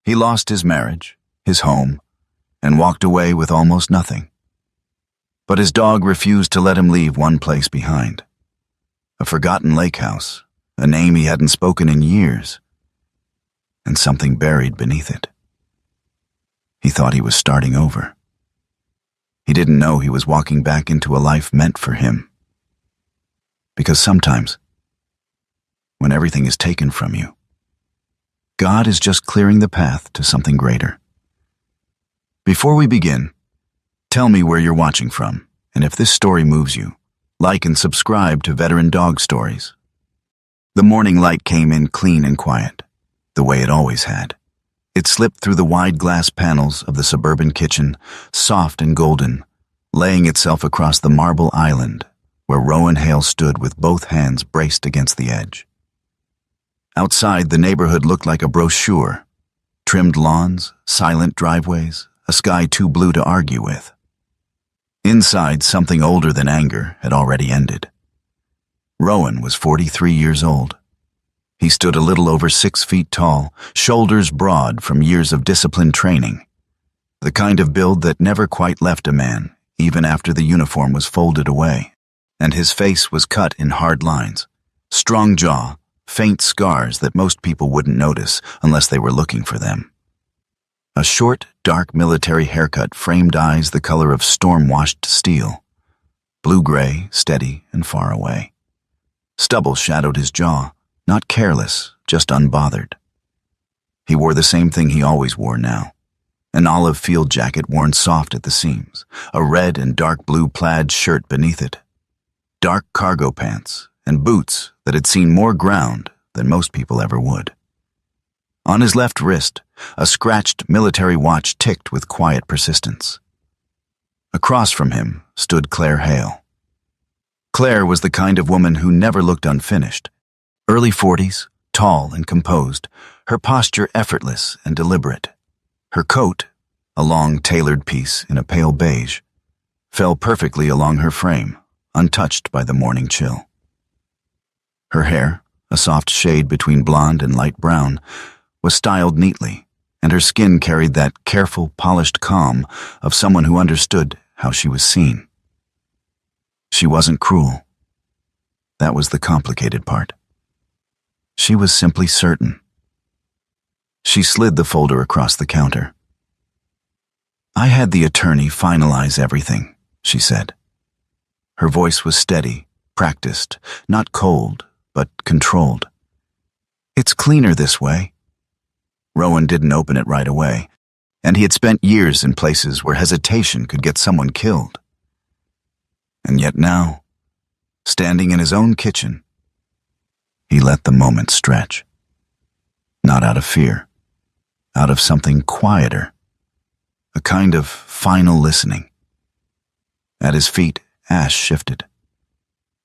He lost his marriage, his home, and walked away with almost nothing. But his dog refused to let him leave one place behind. A forgotten lake house, a name he hadn't spoken in years, and something buried beneath it. He thought he was starting over. He didn't know he was walking back into a life meant for him. Because sometimes, when everything is taken from you, God is just clearing the path to something greater. Before we begin, tell me where you're watching from, and if this story moves you, like and subscribe to Veteran Dog Stories. The morning light came in clean and quiet, the way it always had. It slipped through the wide glass panels of the suburban kitchen, soft and golden, laying itself across the marble island where Rowan Hale stood with both hands braced against the edge. Outside, the neighborhood looked like a brochure. Trimmed lawns, silent driveways, a sky too blue to argue with. Inside, something older than anger had already ended. Rowan was 43 years old. He stood a little over 6 feet tall, shoulders broad from years of disciplined training. The kind of build that never quite left a man, even after the uniform was folded away. And his face was cut in hard lines. Strong jaw, faint scars that most people wouldn't notice unless they were looking for them. A short, dark military haircut framed eyes the color of storm-washed steel. Blue-gray, steady, and far away. Stubble shadowed his jaw, not careless, just unbothered. He wore the same thing he always wore now. An olive field jacket worn soft at the seams, a red and dark blue plaid shirt beneath it. Dark cargo pants, and boots that had seen more ground than most people ever would. On his left wrist, a scratched military watch ticked with quiet persistence. Across from him stood Claire Hale. Claire was the kind of woman who never looked unfinished. Early 40s, tall and composed, her posture effortless and deliberate. Her coat, a long tailored piece in a pale beige, fell perfectly along her frame, untouched by the morning chill. Her hair, a soft shade between blonde and light brown, was styled neatly, and her skin carried that careful, polished calm of someone who understood how she was seen. She wasn't cruel. That was the complicated part. She was simply certain. She slid the folder across the counter. "I had the attorney finalize everything," she said. Her voice was steady, practiced, not cold, but controlled. "It's cleaner this way." Rowan didn't open it right away, and he had spent years in places where hesitation could get someone killed. And yet now, standing in his own kitchen, he let the moment stretch. Not out of fear, out of something quieter, a kind of final listening. At his feet, Ash shifted.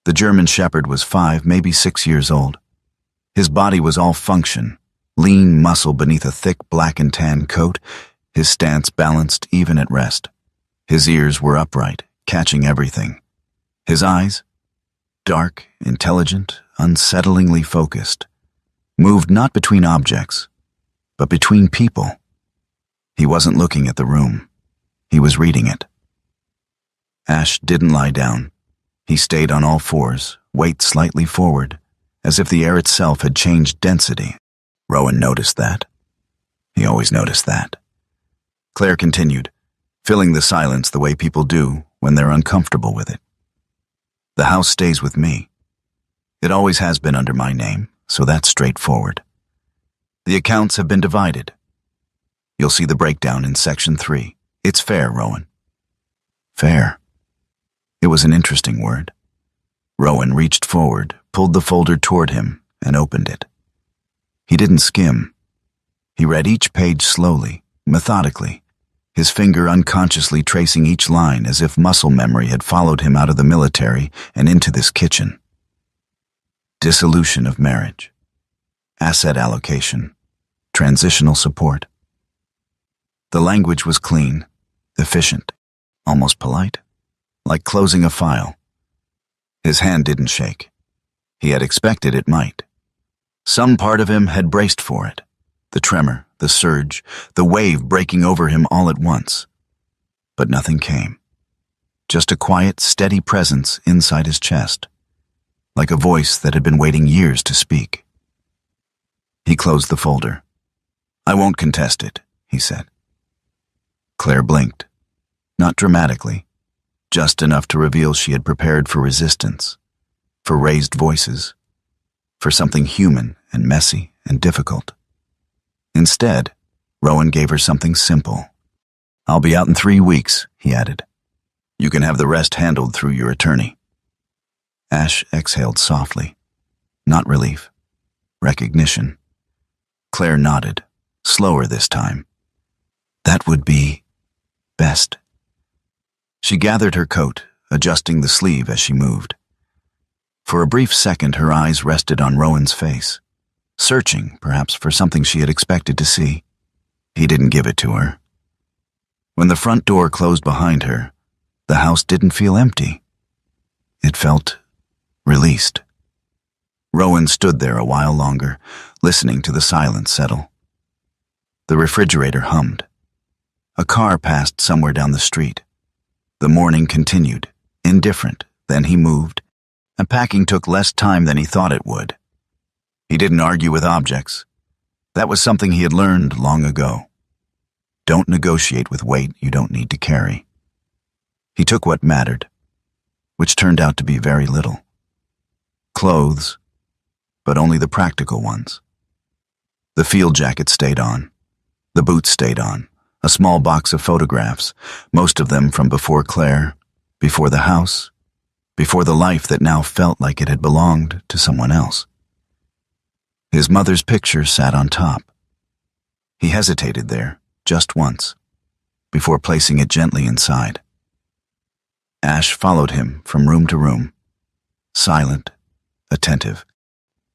The German Shepherd was 5, maybe 6 years old. His body was all function, lean muscle beneath a thick black and tan coat, his stance balanced even at rest. His ears were upright, catching everything. His eyes, dark, intelligent, unsettlingly focused, moved not between objects, but between people. He wasn't looking at the room. He was reading it. Ash didn't lie down. He stayed on all fours, weight slightly forward, as if the air itself had changed density. Rowan noticed that. He always noticed that. Claire continued, filling the silence the way people do when they're uncomfortable with it. "The house stays with me. It always has been under my name, so that's straightforward. The accounts have been divided. You'll see the breakdown in Section 3. It's fair, Rowan." Fair. It was an interesting word. Rowan reached forward, pulled the folder toward him, and opened it. He didn't skim. He read each page slowly, methodically, his finger unconsciously tracing each line as if muscle memory had followed him out of the military and into this kitchen. Dissolution of marriage. Asset allocation. Transitional support. The language was clean, efficient, almost polite, like closing a file. His hand didn't shake. He had expected it might. Some part of him had braced for it, the tremor, the surge, the wave breaking over him all at once. But nothing came. Just a quiet, steady presence inside his chest, like a voice that had been waiting years to speak. He closed the folder. "I won't contest it," he said. Claire blinked. Not dramatically, just enough to reveal she had prepared for resistance, for raised voices, for something human and messy and difficult. Instead, Rowan gave her something simple. "I'll be out in 3 weeks," he added. "You can have the rest handled through your attorney." Ash exhaled softly. Not relief. Recognition. Claire nodded, slower this time. "That would be best." She gathered her coat, adjusting the sleeve as she moved. For a brief second, her eyes rested on Rowan's face, searching, perhaps, for something she had expected to see. He didn't give it to her. When the front door closed behind her, the house didn't feel empty. It felt released. Rowan stood there a while longer, listening to the silence settle. The refrigerator hummed. A car passed somewhere down the street. The morning continued, indifferent. Then he moved, and packing took less time than he thought it would. He didn't argue with objects. That was something he had learned long ago. Don't negotiate with weight you don't need to carry. He took what mattered, which turned out to be very little. Clothes, but only the practical ones. The field jacket stayed on. The boots stayed on. A small box of photographs, most of them from before Claire, before the house, before the life that now felt like it had belonged to someone else. His mother's picture sat on top. He hesitated there, just once, before placing it gently inside. Ash followed him from room to room, silent, attentive.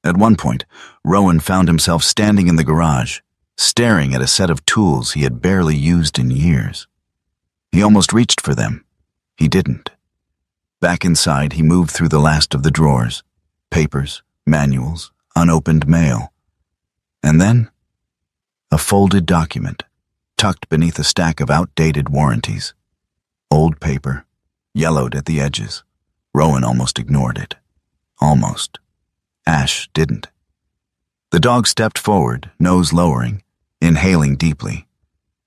At one point, Rowan found himself standing in the garage, staring at a set of tools he had barely used in years. He almost reached for them. He didn't. Back inside, he moved through the last of the drawers, papers, manuals, unopened mail. And then, a folded document, tucked beneath a stack of outdated warranties. Old paper, yellowed at the edges. Rowan almost ignored it. Almost. Ash didn't. The dog stepped forward, nose lowering, inhaling deeply.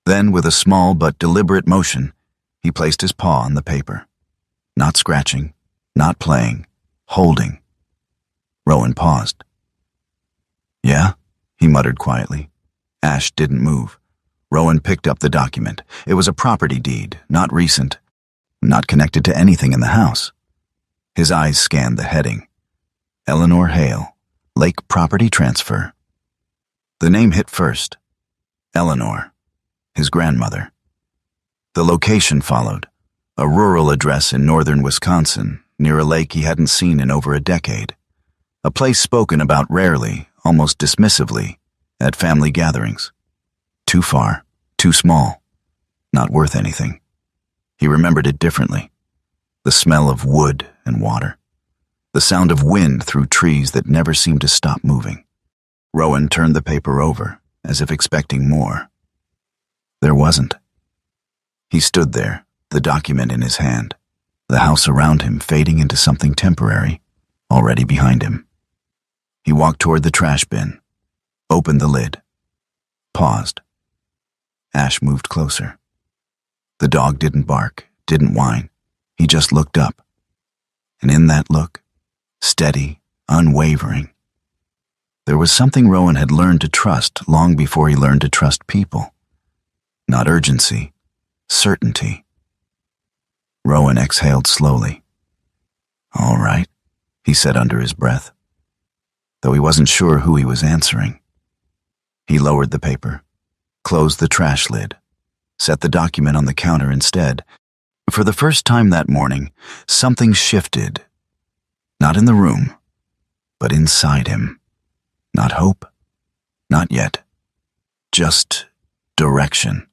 Then, with a small but deliberate motion, he placed his paw on the paper. Not scratching, not playing, holding. Rowan paused. "Yeah?" he muttered quietly. Ash didn't move. Rowan picked up the document. It was a property deed, not recent, not connected to anything in the house. His eyes scanned the heading. Eleanor Hale, Lake Property Transfer. The name hit first. Eleanor, his grandmother. The location followed, a rural address in northern Wisconsin, near a lake he hadn't seen in over a decade. A place spoken about rarely, almost dismissively, at family gatherings. Too far, too small, not worth anything. He remembered it differently. The smell of wood and water. The sound of wind through trees that never seemed to stop moving. Rowan turned the paper over, as if expecting more. There wasn't. He stood there, the document in his hand, the house around him fading into something temporary, already behind him. He walked toward the trash bin, opened the lid, paused. Ash moved closer. The dog didn't bark, didn't whine. He just looked up. And in that look, steady, unwavering, there was something Rowan had learned to trust long before he learned to trust people. Not urgency, certainty. Rowan exhaled slowly. "All right," he said under his breath, though he wasn't sure who he was answering. He lowered the paper, closed the trash lid, set the document on the counter instead. For the first time that morning, something shifted. Not in the room, but inside him. Not hope. Not yet. Just direction.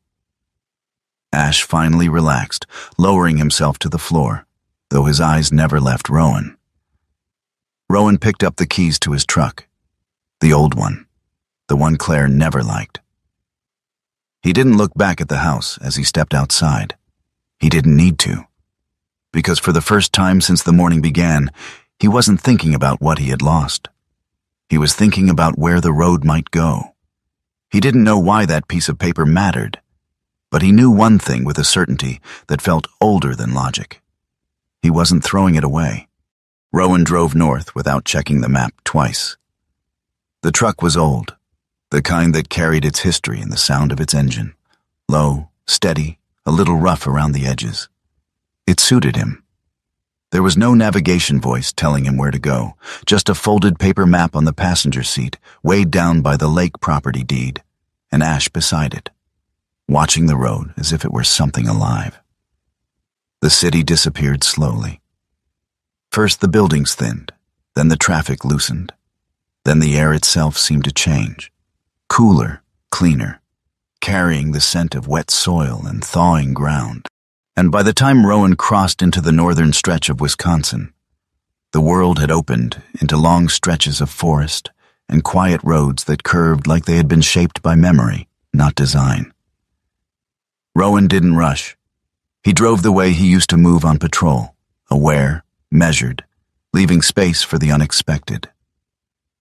Ash finally relaxed, lowering himself to the floor, though his eyes never left Rowan. Rowan picked up the keys to his truck. The old one. The one Claire never liked. He didn't look back at the house as he stepped outside. He didn't need to. Because for the first time since the morning began, he wasn't thinking about what he had lost. He was thinking about where the road might go. He didn't know why that piece of paper mattered, but he knew one thing with a certainty that felt older than logic. He wasn't throwing it away. Rowan drove north without checking the map twice. The truck was old, the kind that carried its history in the sound of its engine. Low, steady, a little rough around the edges. It suited him. There was no navigation voice telling him where to go, just a folded paper map on the passenger seat, weighed down by the lake property deed, and Ash beside it, watching the road as if it were something alive. The city disappeared slowly. First the buildings thinned, then the traffic loosened. Then the air itself seemed to change. Cooler, cleaner, carrying the scent of wet soil and thawing ground. And by the time Rowan crossed into the northern stretch of Wisconsin, the world had opened into long stretches of forest and quiet roads that curved like they had been shaped by memory, not design. Rowan didn't rush. He drove the way he used to move on patrol, aware, measured, leaving space for the unexpected.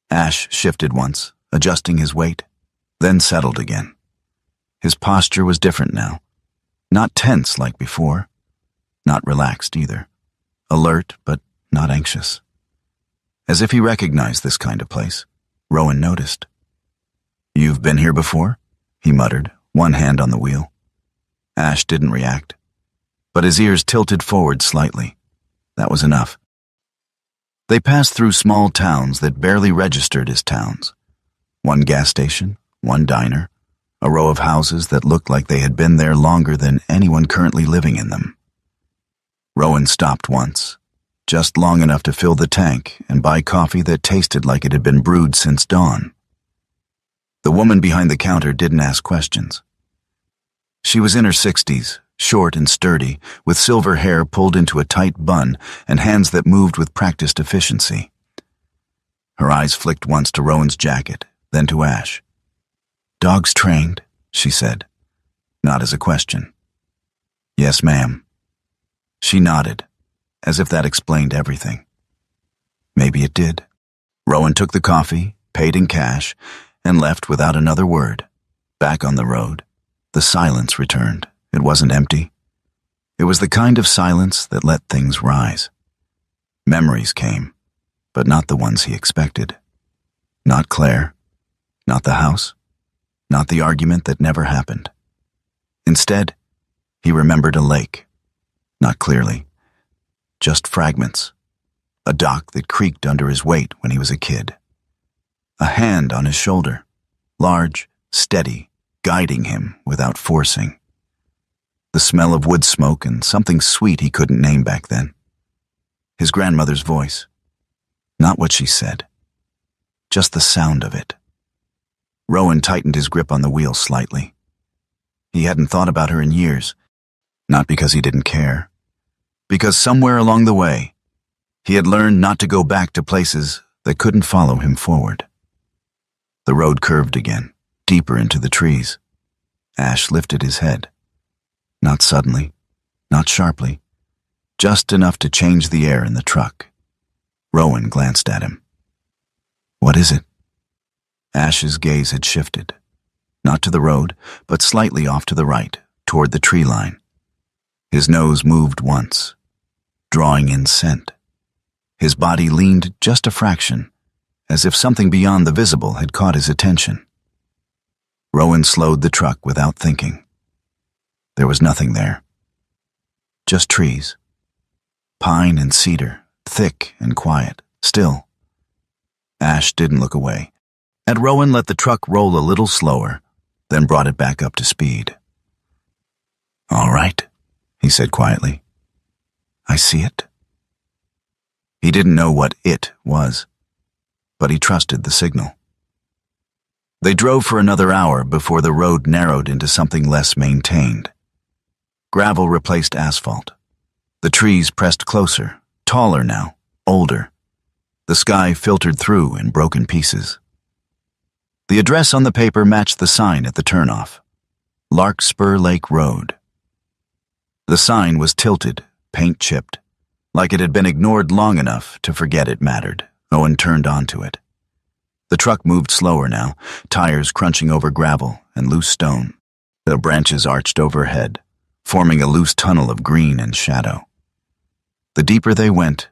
Ash shifted once, adjusting his weight, then settled again. His posture was different now. Not tense like before. Not relaxed either. Alert, but not anxious. As if he recognized this kind of place, Rowan noticed. "You've been here before?" he muttered, one hand on the wheel. Ash didn't react, but his ears tilted forward slightly. That was enough. They passed through small towns that barely registered as towns. One gas station, one diner, a row of houses that looked like they had been there longer than anyone currently living in them. Rowan stopped once, just long enough to fill the tank and buy coffee that tasted like it had been brewed since dawn. The woman behind the counter didn't ask questions. She was in her 60s, short and sturdy, with silver hair pulled into a tight bun and hands that moved with practiced efficiency. Her eyes flicked once to Rowan's jacket, then to Ash. "Dogs trained," she said, not as a question. "Yes, ma'am." She nodded, as if that explained everything. Maybe it did. Rowan took the coffee, paid in cash, and left without another word. Back on the road, the silence returned. It wasn't empty. It was the kind of silence that let things rise. Memories came, but not the ones he expected. Not Claire, not the house, not the argument that never happened. Instead, he remembered a lake. Not clearly, just fragments. A dock that creaked under his weight when he was a kid. A hand on his shoulder, large, steady, guiding him without forcing. The smell of wood smoke and something sweet he couldn't name back then. His grandmother's voice. Not what she said, just the sound of it. Rowan tightened his grip on the wheel slightly. He hadn't thought about her in years, not because he didn't care, because somewhere along the way, he had learned not to go back to places that couldn't follow him forward. The road curved again, deeper into the trees. Ash lifted his head. Not suddenly, not sharply, just enough to change the air in the truck. Rowan glanced at him. "What is it?" Ash's gaze had shifted, not to the road, but slightly off to the right, toward the tree line. His nose moved once, drawing in scent. His body leaned just a fraction, as if something beyond the visible had caught his attention. Rowan slowed the truck without thinking. There was nothing there. Just trees. Pine and cedar, thick and quiet, still. Ash didn't look away. And Rowan let the truck roll a little slower, then brought it back up to speed. "All right," he said quietly. "I see it." He didn't know what it was, but he trusted the signal. They drove for another hour before the road narrowed into something less maintained. Gravel replaced asphalt. The trees pressed closer, taller now, older. The sky filtered through in broken pieces. The address on the paper matched the sign at the turnoff. Larkspur Lake Road. The sign was tilted, paint chipped, like it had been ignored long enough to forget it mattered. Owen turned onto it. The truck moved slower now, tires crunching over gravel and loose stone. The branches arched overhead, forming a loose tunnel of green and shadow. The deeper they went,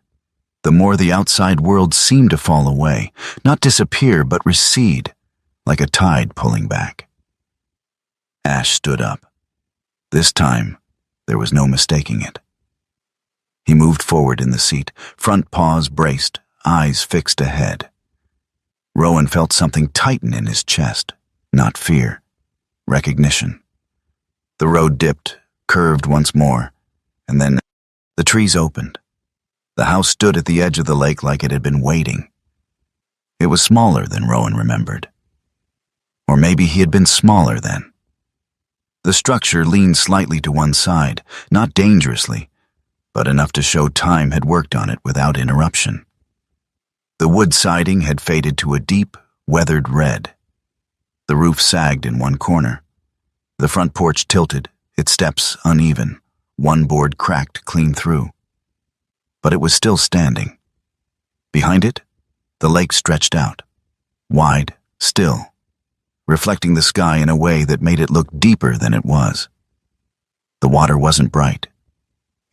the more the outside world seemed to fall away, not disappear but recede, like a tide pulling back. Ash stood up. This time, there was no mistaking it. He moved forward in the seat, front paws braced, eyes fixed ahead. Rowan felt something tighten in his chest, not fear, recognition. The road dipped, curved once more, and then the trees opened. The house stood at the edge of the lake like it had been waiting. It was smaller than Rowan remembered. Or maybe he had been smaller then. The structure leaned slightly to one side, not dangerously, but enough to show time had worked on it without interruption. The wood siding had faded to a deep, weathered red. The roof sagged in one corner. The front porch tilted, its steps uneven, one board cracked clean through. But it was still standing. Behind it, the lake stretched out, wide, still, reflecting the sky in a way that made it look deeper than it was. The water wasn't bright.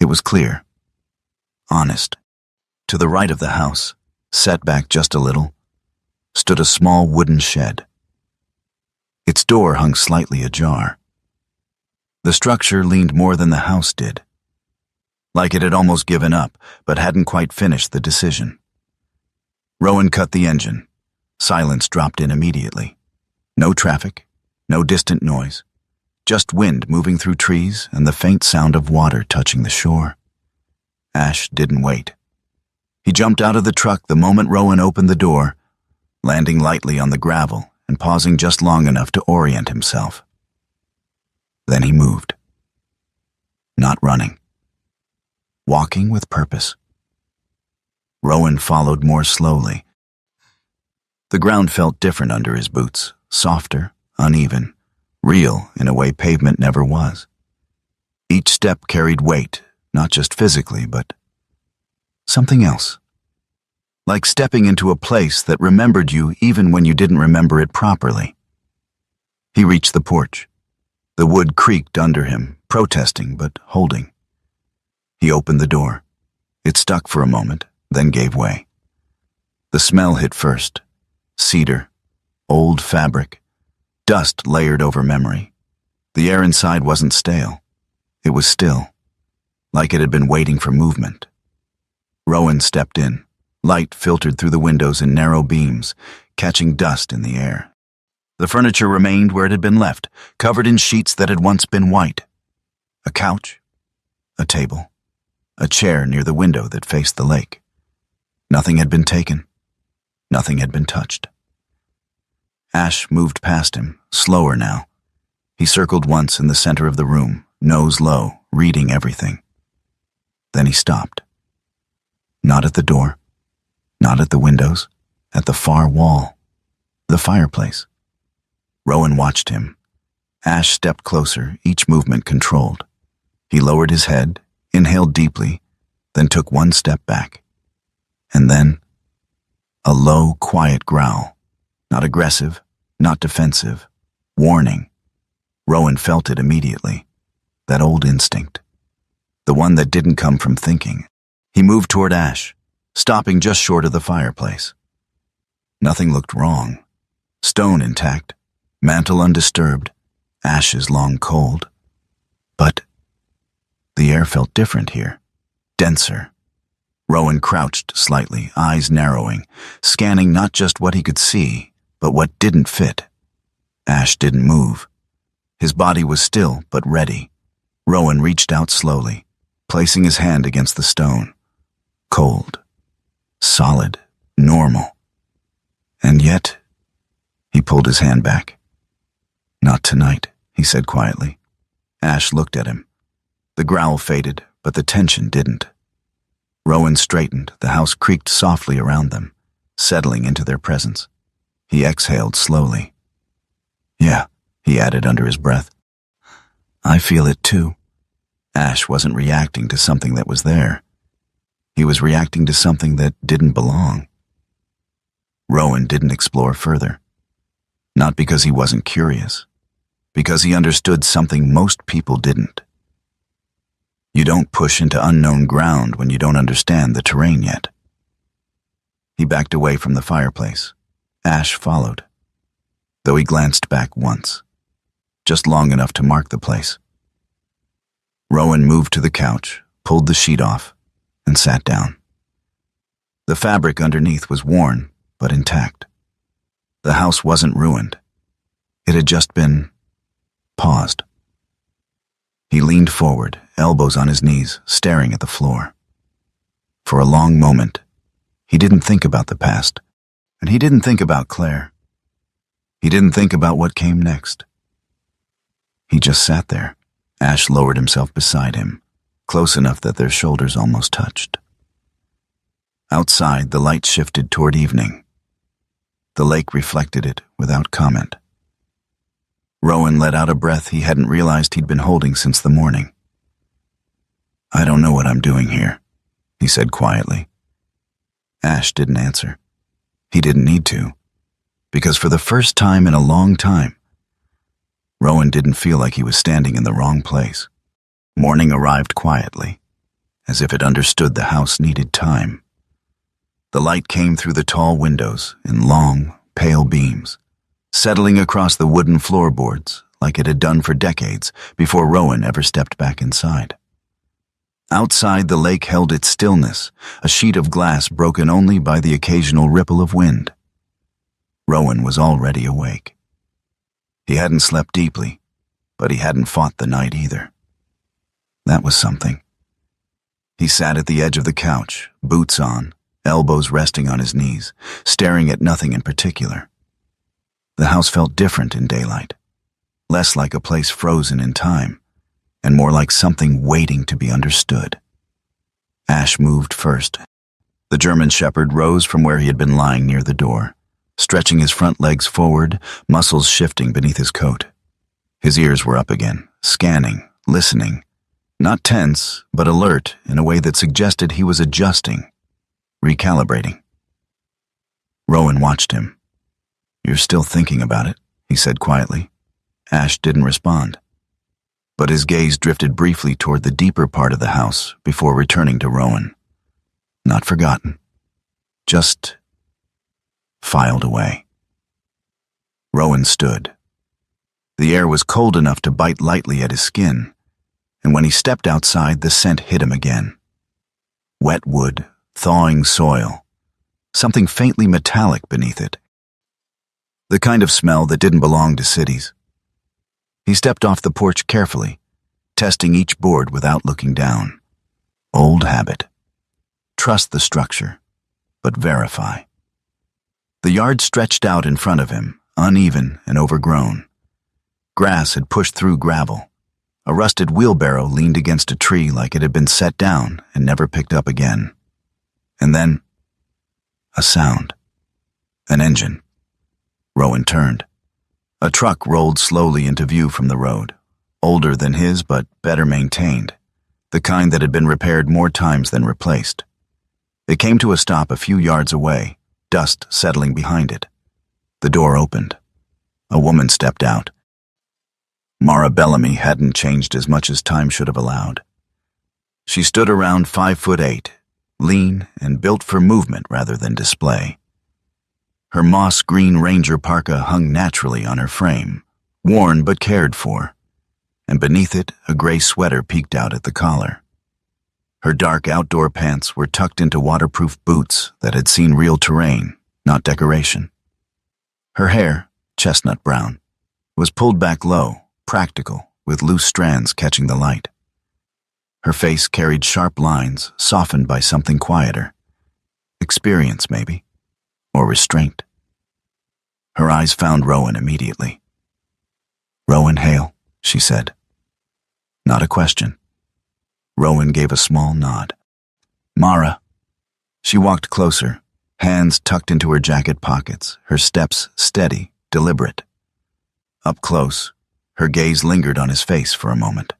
It was clear, honest. To the right of the house, set back just a little, stood a small wooden shed. Its door hung slightly ajar. The structure leaned more than the house did, like it had almost given up, but hadn't quite finished the decision. Rowan cut the engine. Silence dropped in immediately. No traffic, no distant noise, just wind moving through trees and the faint sound of water touching the shore. Ash didn't wait. He jumped out of the truck the moment Rowan opened the door, landing lightly on the gravel and pausing just long enough to orient himself. Then he moved. Not running. Walking with purpose. Rowan followed more slowly. The ground felt different under his boots, softer, uneven, real in a way pavement never was. Each step carried weight, not just physically, but something else. Like stepping into a place that remembered you even when you didn't remember it properly. He reached the porch. The wood creaked under him, protesting but holding. He opened the door. It stuck for a moment, then gave way. The smell hit first. Cedar, old fabric, dust layered over memory. The air inside wasn't stale. It was still, like it had been waiting for movement. Rowan stepped in. Light filtered through the windows in narrow beams, catching dust in the air. The furniture remained where it had been left, covered in sheets that had once been white. A couch, a table, a chair near the window that faced the lake. Nothing had been taken. Nothing had been touched. Ash moved past him, slower now. He circled once in the center of the room, nose low, reading everything. Then he stopped. Not at the door, not at the windows, at the far wall, the fireplace. Rowan watched him. Ash stepped closer, each movement controlled. He lowered his head, inhaled deeply, then took one step back. And then, a low, quiet growl. Not aggressive, not defensive. Warning. Rowan felt it immediately. That old instinct. The one that didn't come from thinking. He moved toward Ash, stopping just short of the fireplace. Nothing looked wrong. Stone intact, mantle undisturbed, ashes long cold. But the air felt different here, denser. Rowan crouched slightly, eyes narrowing, scanning not just what he could see, but what didn't fit. Ash didn't move. His body was still, but ready. Rowan reached out slowly, placing his hand against the stone. Cold. Solid. Normal. And yet, he pulled his hand back. Not tonight, he said quietly. Ash looked at him. The growl faded, but the tension didn't. Rowan straightened, the house creaked softly around them, settling into their presence. He exhaled slowly. Yeah, he added under his breath. I feel it too. Ash wasn't reacting to something that was there. He was reacting to something that didn't belong. Rowan didn't explore further. Not because he wasn't curious, because he understood something most people didn't. You don't push into unknown ground when you don't understand the terrain yet. He backed away from the fireplace. Ash followed, though he glanced back once, just long enough to mark the place. Rowan moved to the couch, pulled the sheet off, and sat down. The fabric underneath was worn, but intact. The house wasn't ruined. It had just been paused. He leaned forward, elbows on his knees, staring at the floor. For a long moment, he didn't think about the past, and he didn't think about Claire. He didn't think about what came next. He just sat there. Ash lowered himself beside him, close enough that their shoulders almost touched. Outside, the light shifted toward evening. The lake reflected it without comment. Rowan let out a breath he hadn't realized he'd been holding since the morning. I don't know what I'm doing here, he said quietly. Ash didn't answer. He didn't need to, because for the first time in a long time, Rowan didn't feel like he was standing in the wrong place. Morning arrived quietly, as if it understood the house needed time. The light came through the tall windows in long, pale beams, settling across the wooden floorboards like it had done for decades before Rowan ever stepped back inside. Outside, the lake held its stillness, a sheet of glass broken only by the occasional ripple of wind. Rowan was already awake. He hadn't slept deeply, but he hadn't fought the night either. That was something. He sat at the edge of the couch, boots on, elbows resting on his knees, staring at nothing in particular. The house felt different in daylight, less like a place frozen in time, and more like something waiting to be understood. Ash moved first. The German Shepherd rose from where he had been lying near the door, stretching his front legs forward, muscles shifting beneath his coat. His ears were up again, scanning, listening, not tense, but alert in a way that suggested he was adjusting, recalibrating. Rowan watched him. You're still thinking about it, he said quietly. Ash didn't respond, but his gaze drifted briefly toward the deeper part of the house before returning to Rowan. Not forgotten, just filed away. Rowan stood. The air was cold enough to bite lightly at his skin, and when he stepped outside, the scent hit him again. Wet wood, thawing soil, something faintly metallic beneath it. The kind of smell that didn't belong to cities. He stepped off the porch carefully, testing each board without looking down. Old habit. Trust the structure, but verify. The yard stretched out in front of him, uneven and overgrown. Grass had pushed through gravel. A rusted wheelbarrow leaned against a tree like it had been set down and never picked up again. And then, a sound. An engine. Rowan turned. A truck rolled slowly into view from the road, older than his but better maintained, the kind that had been repaired more times than replaced. It came to a stop a few yards away, dust settling behind it. The door opened. A woman stepped out. Mara Bellamy hadn't changed as much as time should have allowed. She stood around 5'8", lean and built for movement rather than display. Her moss-green Ranger parka hung naturally on her frame, worn but cared for, and beneath it a gray sweater peeked out at the collar. Her dark outdoor pants were tucked into waterproof boots that had seen real terrain, not decoration. Her hair, chestnut brown, was pulled back low, practical, with loose strands catching the light. Her face carried sharp lines, softened by something quieter. Experience, maybe. Or restraint. Her eyes found Rowan immediately. "Rowan Hale," she said. Not a question. Rowan gave a small nod. "Mara." She walked closer, hands tucked into her jacket pockets, her steps steady, deliberate. Up close, Her gaze lingered on his face for a moment,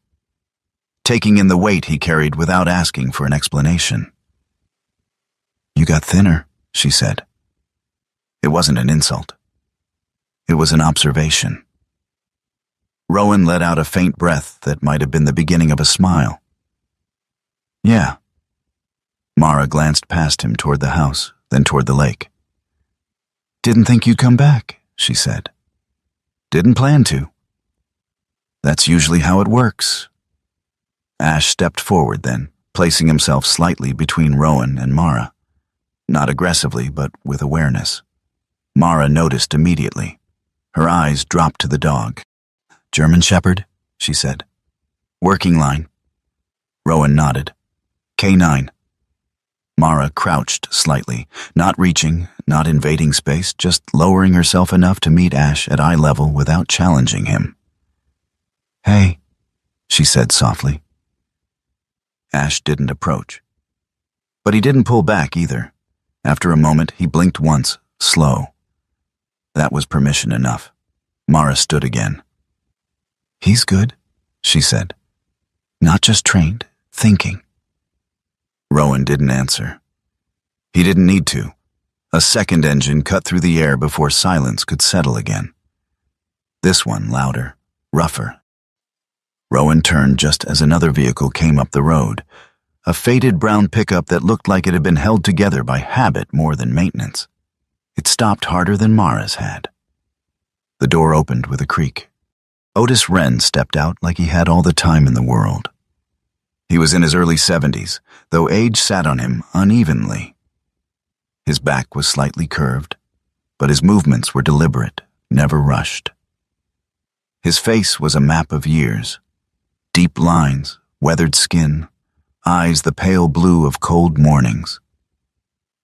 taking in the weight he carried without asking for an explanation. "You got thinner," she said. It wasn't an insult. It was an observation. Rowan let out a faint breath that might have been the beginning of a smile. "Yeah." Mara glanced past him toward the house, then toward the lake. "Didn't think you'd come back," she said. "Didn't plan to." "That's usually how it works." Ash stepped forward then, placing himself slightly between Rowan and Mara. Not aggressively, but with awareness. Mara noticed immediately. Her eyes dropped to the dog. "German Shepherd," she said. "Working line." Rowan nodded. "K9. Mara crouched slightly, not reaching, not invading space, just lowering herself enough to meet Ash at eye level without challenging him. "Hey," she said softly. Ash didn't approach. But he didn't pull back either. After a moment, he blinked once, slow. That was permission enough. Mara stood again. "He's good," she said. "Not just trained, thinking." Rowan didn't answer. He didn't need to. A second engine cut through the air before silence could settle again. This one louder, rougher. Rowan turned just as another vehicle came up the road, a faded brown pickup that looked like it had been held together by habit more than maintenance. It stopped harder than Mara's had. The door opened with a creak. Otis Wren stepped out like he had all the time in the world. He was in his early 70s, though age sat on him unevenly. His back was slightly curved, but his movements were deliberate, never rushed. His face was a map of years. Deep lines, weathered skin, eyes the pale blue of cold mornings.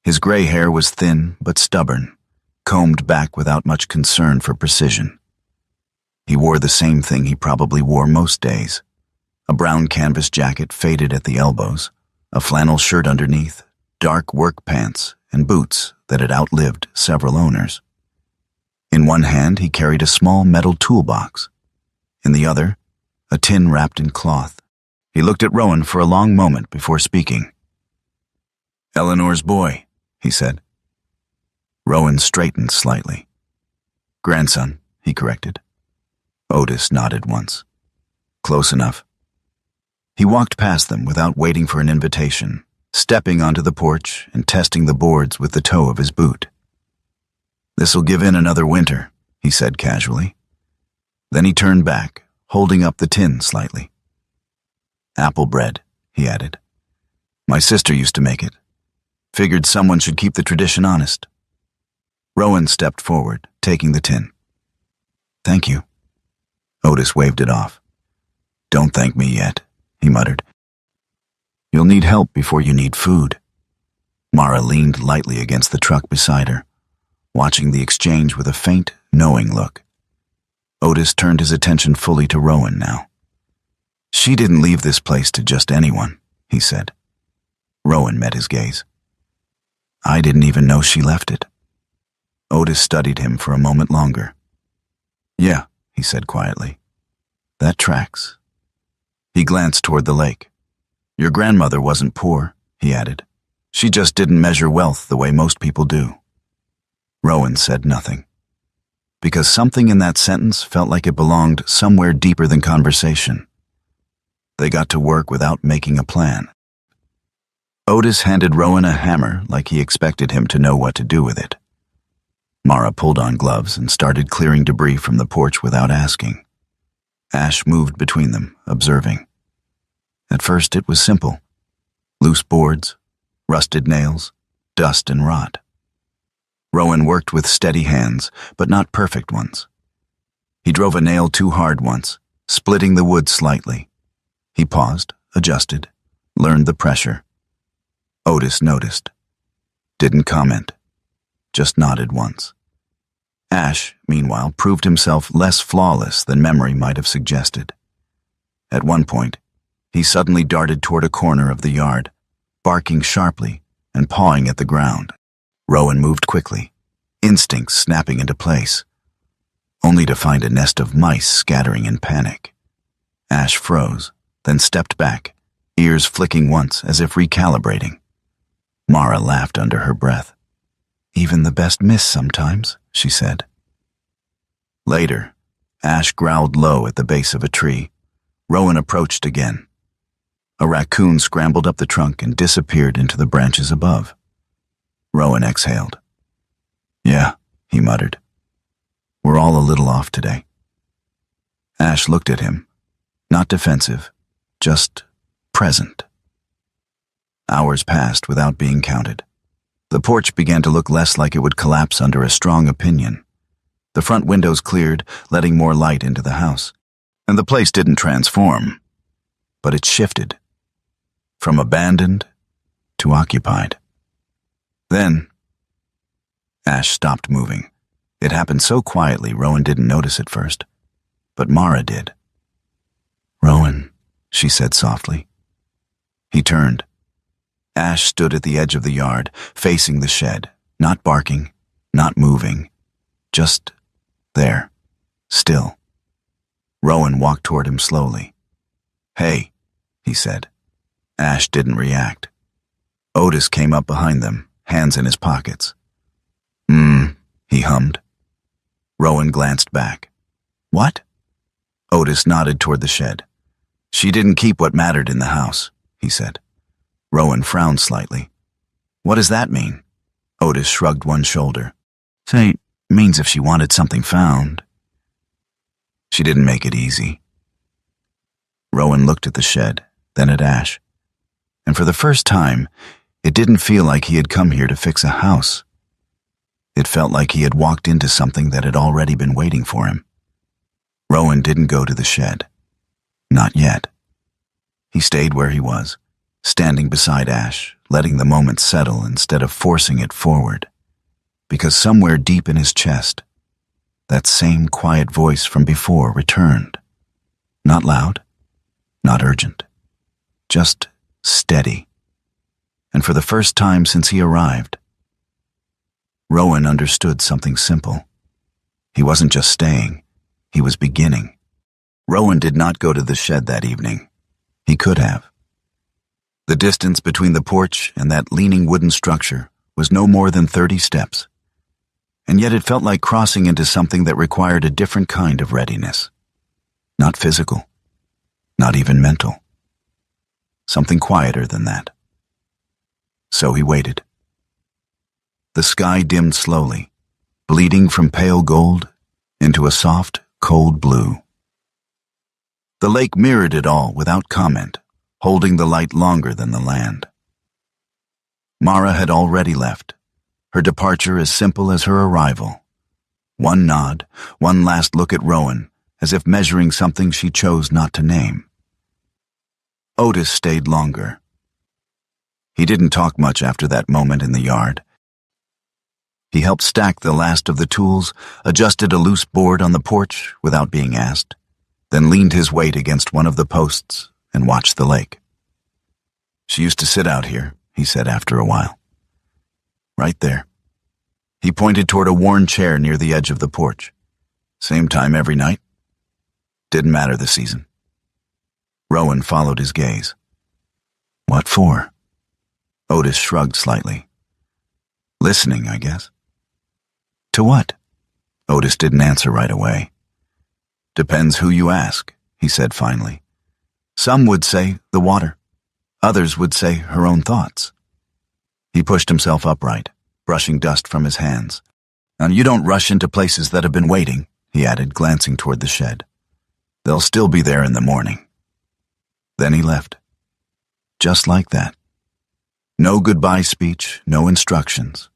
His gray hair was thin but stubborn, combed back without much concern for precision. He wore the same thing he probably wore most days: a brown canvas jacket faded at the elbows, a flannel shirt underneath, dark work pants, and boots that had outlived several owners. In one hand he carried a small metal toolbox. In the other, a tin wrapped in cloth. He looked at Rowan for a long moment before speaking. "Eleanor's boy," he said. Rowan straightened slightly. "Grandson," he corrected. Otis nodded once. "Close enough." He walked past them without waiting for an invitation, stepping onto the porch and testing the boards with the toe of his boot. "This'll give in another winter," he said casually. Then he turned back, holding up the tin slightly. "Apple bread," he added. "My sister used to make it. Figured someone should keep the tradition honest." Rowan stepped forward, taking the tin. "Thank you." Otis waved it off. "Don't thank me yet," he muttered. "You'll need help before you need food." Mara leaned lightly against the truck beside her, watching the exchange with a faint, knowing look. Otis turned his attention fully to Rowan now. "She didn't leave this place to just anyone," he said. Rowan met his gaze. "I didn't even know she left it." Otis studied him for a moment longer. "Yeah," he said quietly. "That tracks." He glanced toward the lake. "Your grandmother wasn't poor," he added. "She just didn't measure wealth the way most people do." Rowan said nothing, because something in that sentence felt like it belonged somewhere deeper than conversation. They got to work without making a plan. Otis handed Rowan a hammer like he expected him to know what to do with it. Mara pulled on gloves and started clearing debris from the porch without asking. Ash moved between them, observing. At first it was simple. Loose boards, rusted nails, dust and rot. Rowan worked with steady hands, but not perfect ones. He drove a nail too hard once, splitting the wood slightly. He paused, adjusted, learned the pressure. Otis noticed. Didn't comment. Just nodded once. Ash, meanwhile, proved himself less flawless than memory might have suggested. At one point, he suddenly darted toward a corner of the yard, barking sharply and pawing at the ground. Rowan moved quickly, instincts snapping into place. only to find a nest of mice scattering in panic. Ash froze, then stepped back, ears flicking once as if recalibrating. Mara laughed under her breath. "Even the best miss sometimes," she said. Later, Ash growled low at the base of a tree. Rowan approached again. A raccoon scrambled up the trunk and disappeared into the branches above. Rowan exhaled. "Yeah," he muttered. "We're all a little off today." Ash looked at him, not defensive, just present. Hours passed without being counted. The porch began to look less like it would collapse under a strong opinion. The front windows cleared, letting more light into the house. And the place didn't transform, but it shifted. From abandoned to occupied. Then, Ash stopped moving. It happened so quietly Rowan didn't notice at first, but Mara did. "Rowan," she said softly. He turned. Ash stood at the edge of the yard, facing the shed, not barking, not moving, just there, still. Rowan walked toward him slowly. "Hey," he said. Ash didn't react. Otis came up behind them, hands in his pockets. He hummed. Rowan glanced back. "What?" Otis nodded toward the shed. "She didn't keep what mattered in the house," he said. Rowan frowned slightly. "What does that mean?" Otis shrugged one shoulder. "Say, means if she wanted something found." "She didn't make it easy." Rowan looked at the shed, then at Ash. And for the first time, it didn't feel like he had come here to fix a house. It felt like he had walked into something that had already been waiting for him. Rowan didn't go to the shed. Not yet. He stayed where he was, standing beside Ash, letting the moment settle instead of forcing it forward. Because somewhere deep in his chest, that same quiet voice from before returned. Not loud, not urgent, just steady. And for the first time since he arrived, Rowan understood something simple. He wasn't just staying, he was beginning. Rowan did not go to the shed that evening. He could have. The distance between the porch and that leaning wooden structure was no more than 30 steps. And yet it felt like crossing into something that required a different kind of readiness. Not physical, not even mental. Something quieter than that. So he waited. The sky dimmed slowly, bleeding from pale gold into a soft, cold blue. The lake mirrored it all without comment, holding the light longer than the land. Mara had already left, her departure as simple as her arrival. One nod, one last look at Rowan, as if measuring something she chose not to name. Otis stayed longer. He didn't talk much after that moment in the yard. He helped stack the last of the tools, adjusted a loose board on the porch without being asked, then leaned his weight against one of the posts and watched the lake. "She used to sit out here," he said after a while. "Right there." He pointed toward a worn chair near the edge of the porch. "Same time every night? Didn't matter the season." Rowan followed his gaze. "What for?" Otis shrugged slightly. "Listening, I guess." "To what?" Otis didn't answer right away. "Depends who you ask," he said finally. "Some would say the water. Others would say her own thoughts." He pushed himself upright, brushing dust from his hands. "And you don't rush into places that have been waiting," he added, glancing toward the shed. "They'll still be there in the morning." Then he left. Just like that. No goodbye speech, no instructions.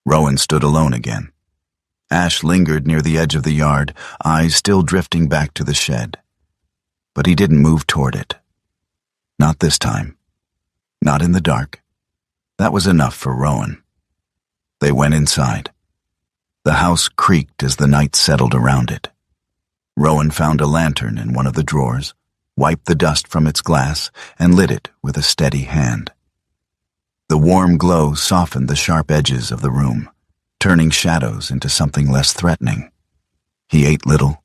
Rowan stood alone again. Ash lingered near the edge of the yard, eyes still drifting back to the shed. But he didn't move toward it. Not this time. Not in the dark. That was enough for Rowan. They went inside. The house creaked as the night settled around it. Rowan found a lantern in one of the drawers, wiped the dust from its glass, and lit it with a steady hand. The warm glow softened the sharp edges of the room, turning shadows into something less threatening. He ate little.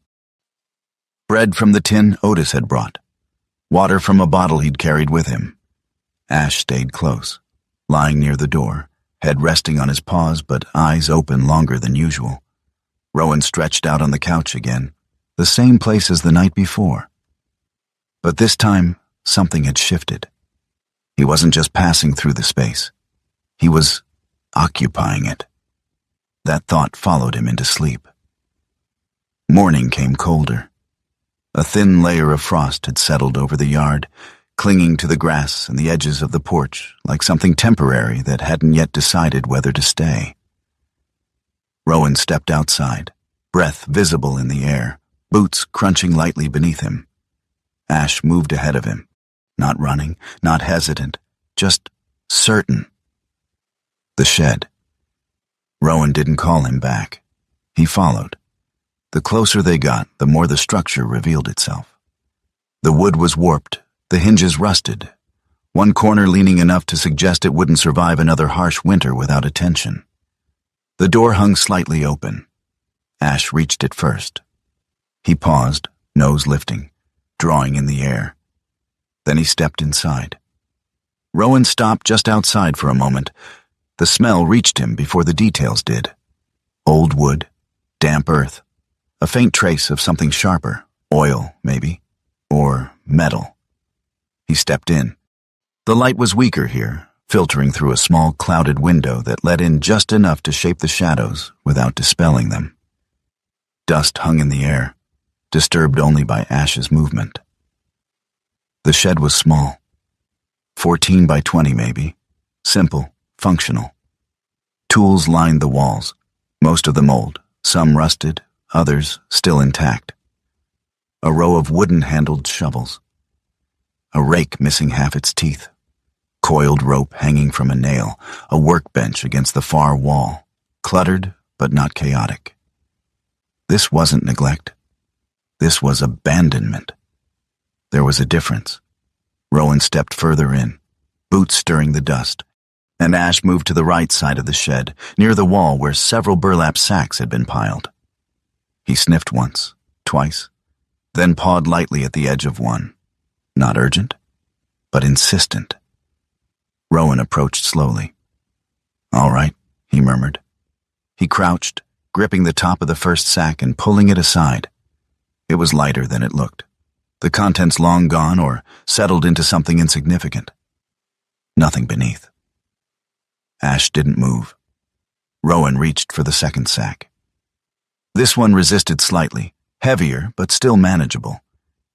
Bread from the tin Otis had brought. Water from a bottle he'd carried with him. Ash stayed close, lying near the door, head resting on his paws but eyes open longer than usual. Rowan stretched out on the couch again, the same place as the night before. But this time, something had shifted. He wasn't just passing through the space. He was occupying it. That thought followed him into sleep. Morning came colder. A thin layer of frost had settled over the yard, clinging to the grass and the edges of the porch like something temporary that hadn't yet decided whether to stay. Rowan stepped outside, breath visible in the air, boots crunching lightly beneath him. Ash moved ahead of him, not running, not hesitant, just certain. The shed. Rowan didn't call him back. He followed. The closer they got, the more the structure revealed itself. The wood was warped, the hinges rusted, one corner leaning enough to suggest it wouldn't survive another harsh winter without attention. The door hung slightly open. Ash reached it first. He paused, nose lifting, drawing in the air. Then he stepped inside. Rowan stopped just outside for a moment. The smell reached him before the details did. Old wood, damp earth, a faint trace of something sharper, oil, maybe, or metal. He stepped in. The light was weaker here, filtering through a small clouded window that let in just enough to shape the shadows without dispelling them. Dust hung in the air, disturbed only by Ash's movement. The shed was small, 14 by 20 maybe, simple, functional. Tools lined the walls, most of them old, some rusted, others still intact. A row of wooden-handled shovels. A rake missing half its teeth. Coiled rope hanging from a nail, a workbench against the far wall, cluttered but not chaotic. This wasn't neglect. This was abandonment. There was a difference. Rowan stepped further in, boots stirring the dust, and Ash moved to the right side of the shed, near the wall where several burlap sacks had been piled. He sniffed once, twice, then pawed lightly at the edge of one. Not urgent, but insistent. Rowan approached slowly. "All right," he murmured. He crouched, gripping the top of the first sack and pulling it aside. It was lighter than it looked. The contents long gone or settled into something insignificant. Nothing beneath. Ash didn't move. Rowan reached for the second sack. This one resisted slightly, heavier but still manageable.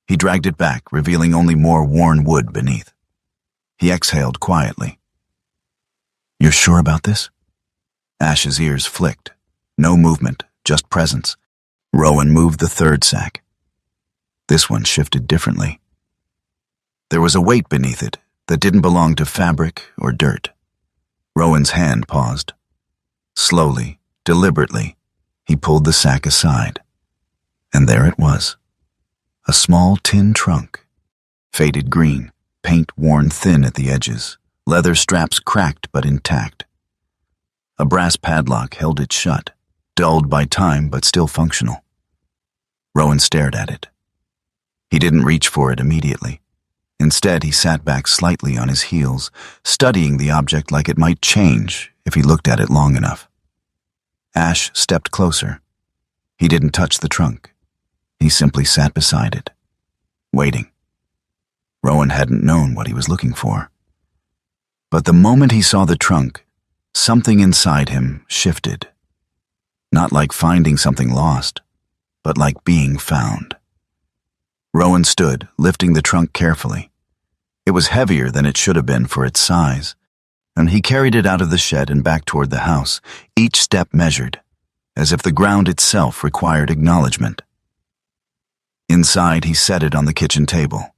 He dragged it back, revealing only more worn wood beneath. He exhaled quietly. "You're sure about this?" Ash's ears flicked. No movement, just presence. Rowan moved the third sack. This one shifted differently. There was a weight beneath it that didn't belong to fabric or dirt. Rowan's hand paused. Slowly, deliberately, he pulled the sack aside. And there it was. A small tin trunk. Faded green, paint worn thin at the edges, leather straps cracked but intact. A brass padlock held it shut, dulled by time but still functional. Rowan stared at it. He didn't reach for it immediately. Instead, he sat back slightly on his heels, studying the object like it might change if he looked at it long enough. Ash stepped closer. He didn't touch the trunk. He simply sat beside it, waiting. Rowan hadn't known what he was looking for. But the moment he saw the trunk, something inside him shifted. Not like finding something lost, but like being found. Rowan stood, lifting the trunk carefully. It was heavier than it should have been for its size, and he carried it out of the shed and back toward the house, each step measured, as if the ground itself required acknowledgement. Inside, he set it on the kitchen table.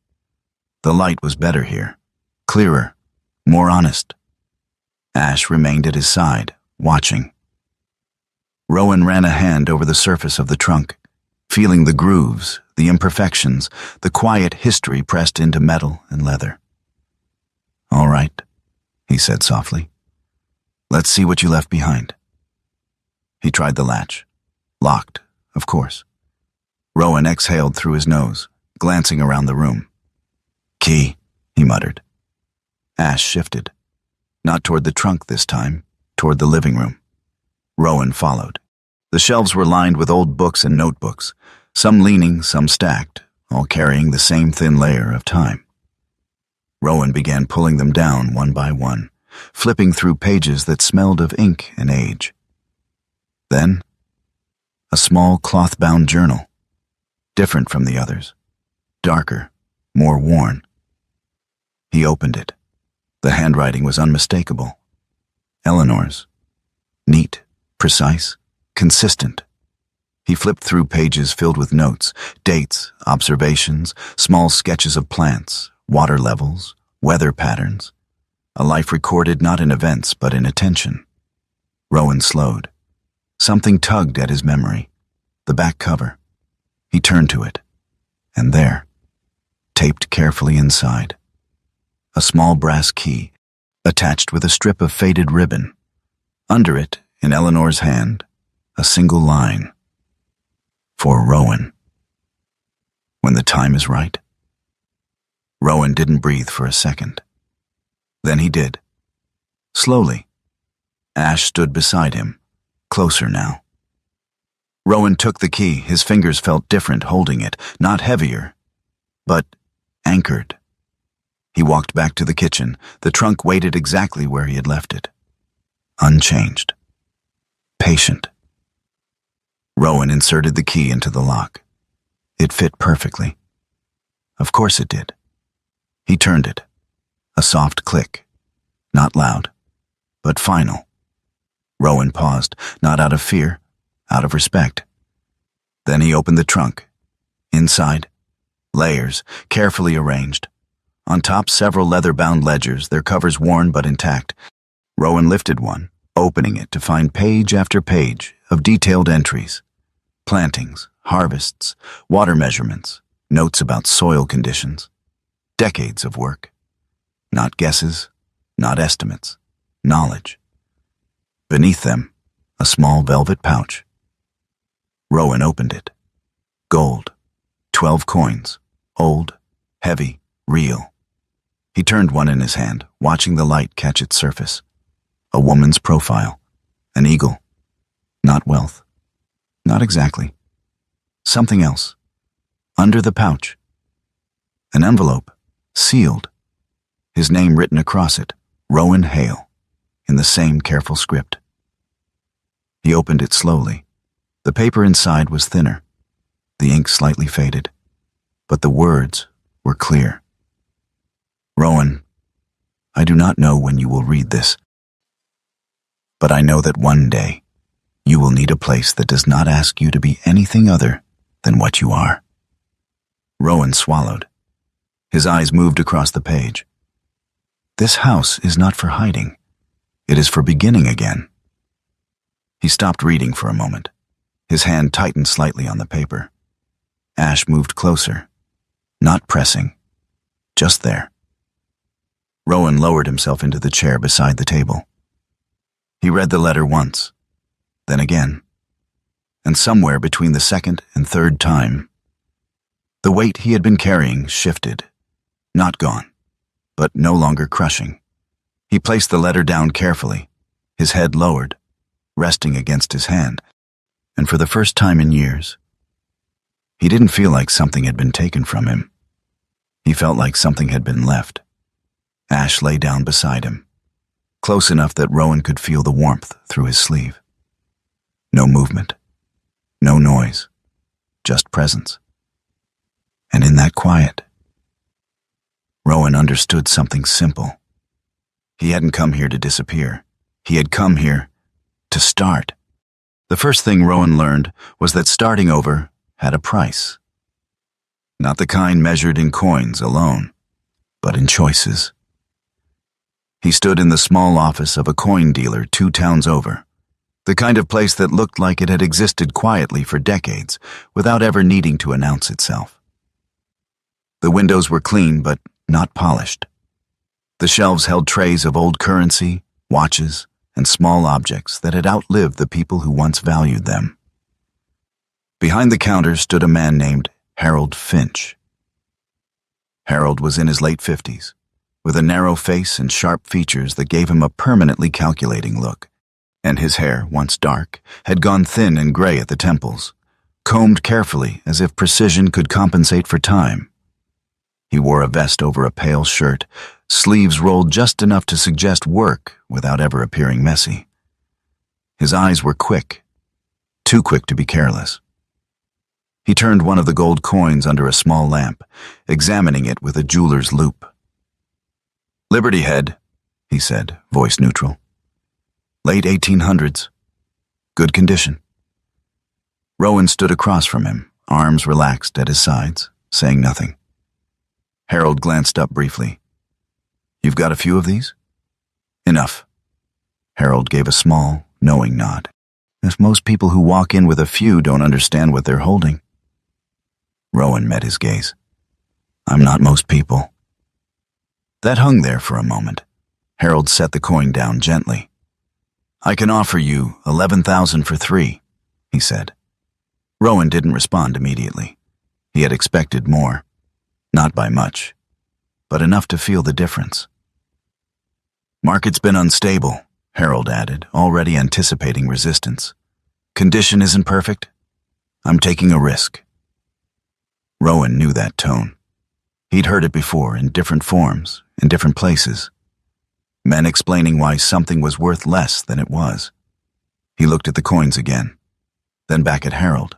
The light was better here, clearer, more honest. Ash remained at his side, watching. Rowan ran a hand over the surface of the trunk, feeling the grooves, the imperfections, the quiet history pressed into metal and leather. "All right," he said softly. "Let's see what you left behind." He tried the latch. Locked, of course. Rowan exhaled through his nose, glancing around the room. "Key," he muttered. Ash shifted. Not toward the trunk this time, toward the living room. Rowan followed. The shelves were lined with old books and notebooks, some leaning, some stacked, all carrying the same thin layer of time. Rowan began pulling them down one by one, flipping through pages that smelled of ink and age. Then, a small cloth-bound journal, different from the others, darker, more worn. He opened it. The handwriting was unmistakable. Eleanor's. Neat, precise, consistent. He flipped through pages filled with notes, dates, observations, small sketches of plants, water levels, weather patterns. A life recorded not in events but in attention. Rowan slowed. Something tugged at his memory. The back cover. He turned to it. And there, taped carefully inside, a small brass key, attached with a strip of faded ribbon. Under it, in Eleanor's hand, a single line. For Rowan. When the time is right. Rowan didn't breathe for a second. Then he did. Slowly. Ash stood beside him, closer now. Rowan took the key. His fingers felt different holding it, not heavier, but anchored. He walked back to the kitchen. The trunk waited exactly where he had left it. Unchanged. Patient. Rowan inserted the key into the lock. It fit perfectly. Of course it did. He turned it. A soft click. Not loud, but final. Rowan paused, not out of fear, out of respect. Then he opened the trunk. Inside, layers, carefully arranged. On top, several leather-bound ledgers, their covers worn but intact. Rowan lifted one, opening it to find page after page of detailed entries. Plantings, harvests, water measurements, notes about soil conditions. Decades of work. Not guesses, not estimates. Knowledge. Beneath them, a small velvet pouch. Rowan opened it. Gold. 12 coins. Old, heavy, real. He turned one in his hand, watching the light catch its surface. A woman's profile. An eagle. Not wealth. Not exactly. Something else. Under the pouch. An envelope. Sealed. His name written across it. Rowan Hale. In the same careful script. He opened it slowly. The paper inside was thinner. The ink slightly faded. But the words were clear. Rowan, I do not know when you will read this, but I know that one day you will need a place that does not ask you to be anything other than what you are. Rowan swallowed. His eyes moved across the page. This house is not for hiding. It is for beginning again. He stopped reading for a moment. His hand tightened slightly on the paper. Ash moved closer, not pressing, just there. Rowan lowered himself into the chair beside the table. He read the letter once, then again, and somewhere between the second and third time, the weight he had been carrying shifted, not gone, but no longer crushing. He placed the letter down carefully, his head lowered, resting against his hand, and for the first time in years, he didn't feel like something had been taken from him. He felt like something had been left. Ash lay down beside him, close enough that Rowan could feel the warmth through his sleeve. No movement, no noise, just presence. And in that quiet, Rowan understood something simple. He hadn't come here to disappear. He had come here to start. The first thing Rowan learned was that starting over had a price. Not the kind measured in coins alone, but in choices. He stood in the small office of a coin dealer 2 towns over, the kind of place that looked like it had existed quietly for decades without ever needing to announce itself. The windows were clean but not polished. The shelves held trays of old currency, watches, and small objects that had outlived the people who once valued them. Behind the counter stood a man named Harold Finch. Harold was in his late 50s, with a narrow face and sharp features that gave him a permanently calculating look, and his hair, once dark, had gone thin and gray at the temples, combed carefully as if precision could compensate for time. He wore a vest over a pale shirt, sleeves rolled just enough to suggest work without ever appearing messy. His eyes were quick, too quick to be careless. He turned one of the gold coins under a small lamp, examining it with a jeweler's loupe. "Liberty Head," he said, voice neutral. "Late 1800s. Good condition." Rowan stood across from him, arms relaxed at his sides, saying nothing. Harold glanced up briefly. "You've got a few of these?" "Enough." Harold gave a small, knowing nod. If most people who walk in with a few don't understand what they're holding. Rowan met his gaze. "I'm not most people." That hung there for a moment. Harold set the coin down gently. "I can offer you 11,000 for 3, he said. Rowan didn't respond immediately. He had expected more. Not by much, but enough to feel the difference. "Market's been unstable," Harold added, already anticipating resistance. "Condition isn't perfect. I'm taking a risk." Rowan knew that tone. He'd heard it before in different forms, in different places. Men explaining why something was worth less than it was. He looked at the coins again, then back at Harold.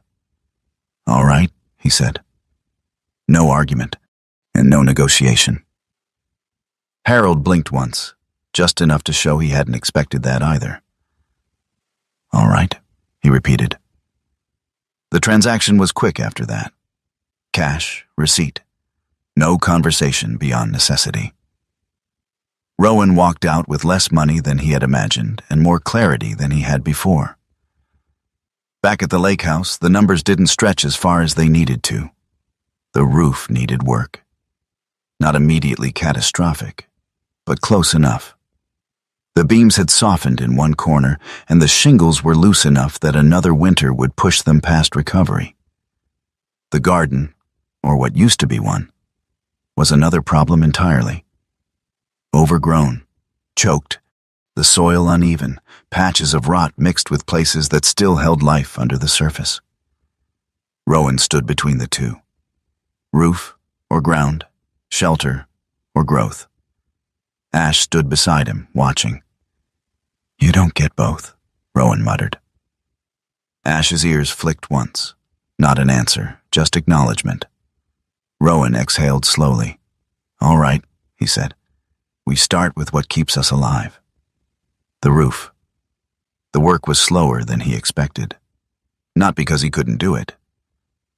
"All right," he said. No argument, and no negotiation. Harold blinked once, just enough to show he hadn't expected that either. "All right," he repeated. The transaction was quick after that. Cash, receipt. No conversation beyond necessity. Rowan walked out with less money than he had imagined and more clarity than he had before. Back at the lake house, the numbers didn't stretch as far as they needed to. The roof needed work. Not immediately catastrophic, but close enough. The beams had softened in one corner, and the shingles were loose enough that another winter would push them past recovery. The garden, or what used to be one, was another problem entirely. Overgrown, choked, the soil uneven, patches of rot mixed with places that still held life under the surface. Rowan stood between the two. Roof or ground, shelter or growth. Ash stood beside him, watching. "You don't get both," Rowan muttered. Ash's ears flicked once. Not an answer, just acknowledgement. Rowan exhaled slowly. "All right," he said. "We start with what keeps us alive." The roof. The work was slower than he expected. Not because he couldn't do it,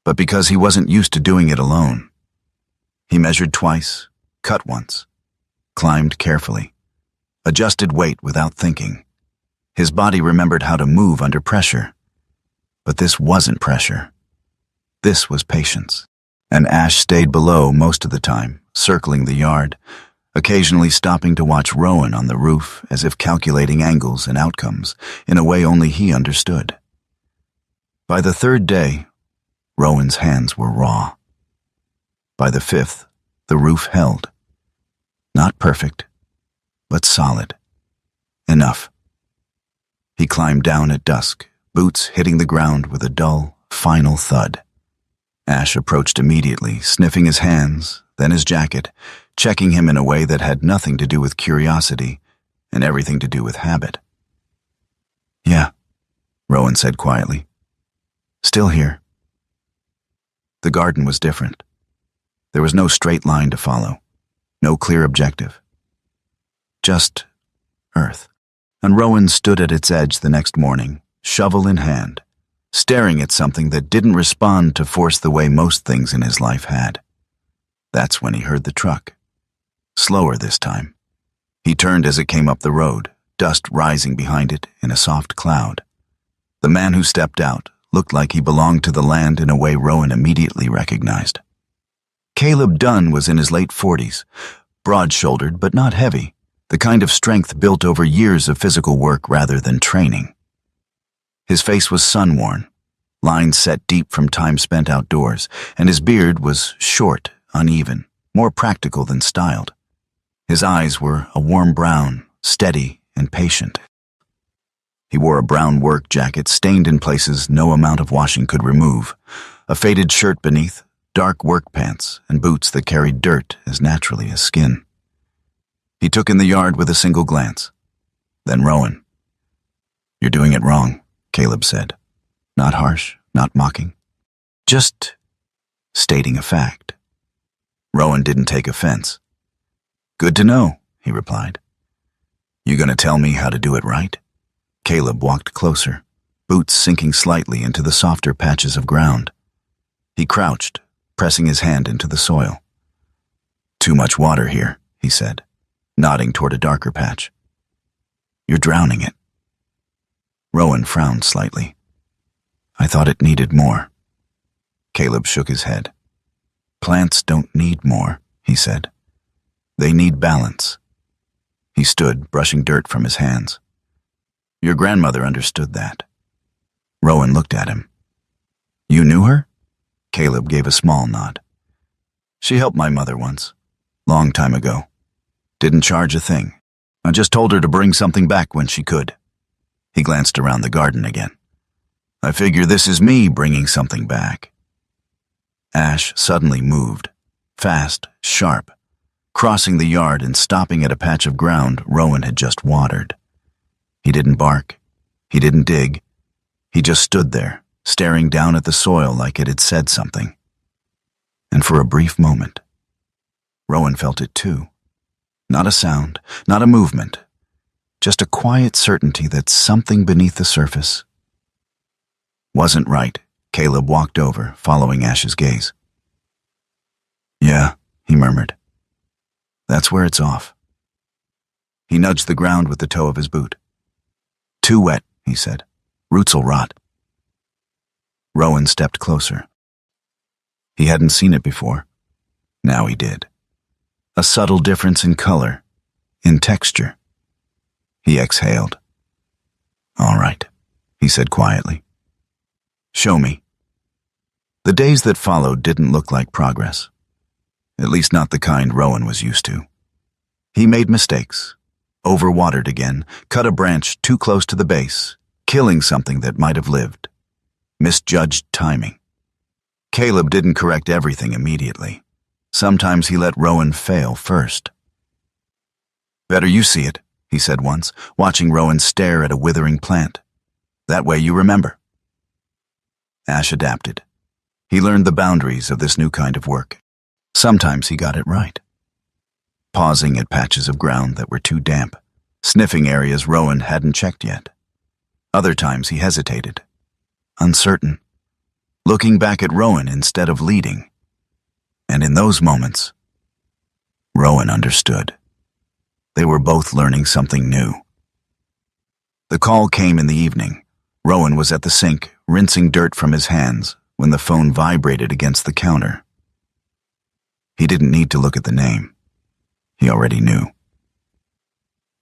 but because he wasn't used to doing it alone. He measured twice, cut once, climbed carefully, adjusted weight without thinking. His body remembered how to move under pressure. But this wasn't pressure. This was patience. And Ash stayed below most of the time, circling the yard, occasionally stopping to watch Rowan on the roof as if calculating angles and outcomes in a way only he understood. By the third day, Rowan's hands were raw. By the fifth, the roof held. Not perfect, but solid. Enough. He climbed down at dusk, boots hitting the ground with a dull, final thud. Ash approached immediately, sniffing his hands, then his jacket, checking him in a way that had nothing to do with curiosity and everything to do with habit. "Yeah," Rowan said quietly. "Still here." The garden was different. There was no straight line to follow, no clear objective. Just earth. And Rowan stood at its edge the next morning, shovel in hand, staring at something that didn't respond to force the way most things in his life had. That's when he heard the truck. Slower this time. He turned as it came up the road, dust rising behind it in a soft cloud. The man who stepped out looked like he belonged to the land in a way Rowan immediately recognized. Caleb Dunn was in his late 40s, broad-shouldered but not heavy, the kind of strength built over years of physical work rather than training. His face was sun-worn, lines set deep from time spent outdoors, and his beard was short, uneven, more practical than styled. His eyes were a warm brown, steady and patient. He wore a brown work jacket stained in places no amount of washing could remove, a faded shirt beneath, dark work pants, and boots that carried dirt as naturally as skin. He took in the yard with a single glance. Then Rowan. "You're doing it wrong," Caleb said. Not harsh, not mocking. Just stating a fact. Rowan didn't take offense. "Good to know," he replied. "You gonna tell me how to do it right?" Caleb walked closer, boots sinking slightly into the softer patches of ground. He crouched, pressing his hand into the soil. "Too much water here," he said, nodding toward a darker patch. "You're drowning it." Rowan frowned slightly. "I thought it needed more." Caleb shook his head. "Plants don't need more," he said. "They need balance." He stood, brushing dirt from his hands. "Your grandmother understood that." Rowan looked at him. "You knew her?" Caleb gave a small nod. "She helped my mother once, long time ago. Didn't charge a thing. I just told her to bring something back when she could." He glanced around the garden again. "I figure this is me bringing something back." Ash suddenly moved, fast, sharp, crossing the yard and stopping at a patch of ground Rowan had just watered. He didn't bark. He didn't dig. He just stood there, staring down at the soil like it had said something. And for a brief moment, Rowan felt it too. Not a sound, not a movement, just a quiet certainty that something beneath the surface wasn't right. Caleb walked over, following Ash's gaze. "Yeah," he murmured. "That's where it's off." He nudged the ground with the toe of his boot. "Too wet," he said. "Roots'll rot." Rowan stepped closer. He hadn't seen it before. Now he did. A subtle difference in color, in texture. He exhaled. "All right," he said quietly. "Show me." The days that followed didn't look like progress. At least not the kind Rowan was used to. He made mistakes, overwatered again, cut a branch too close to the base, killing something that might have lived. Misjudged timing. Caleb didn't correct everything immediately. Sometimes he let Rowan fail first. "Better you see it," he said once, watching Rowan stare at a withering plant. "That way you remember." Ash adapted. He learned the boundaries of this new kind of work. Sometimes he got it right. Pausing at patches of ground that were too damp, sniffing areas Rowan hadn't checked yet. Other times he hesitated, uncertain, looking back at Rowan instead of leading. And in those moments, Rowan understood. They were both learning something new. The call came in the evening. Rowan was at the sink, rinsing dirt from his hands, when the phone vibrated against the counter. He didn't need to look at the name. He already knew.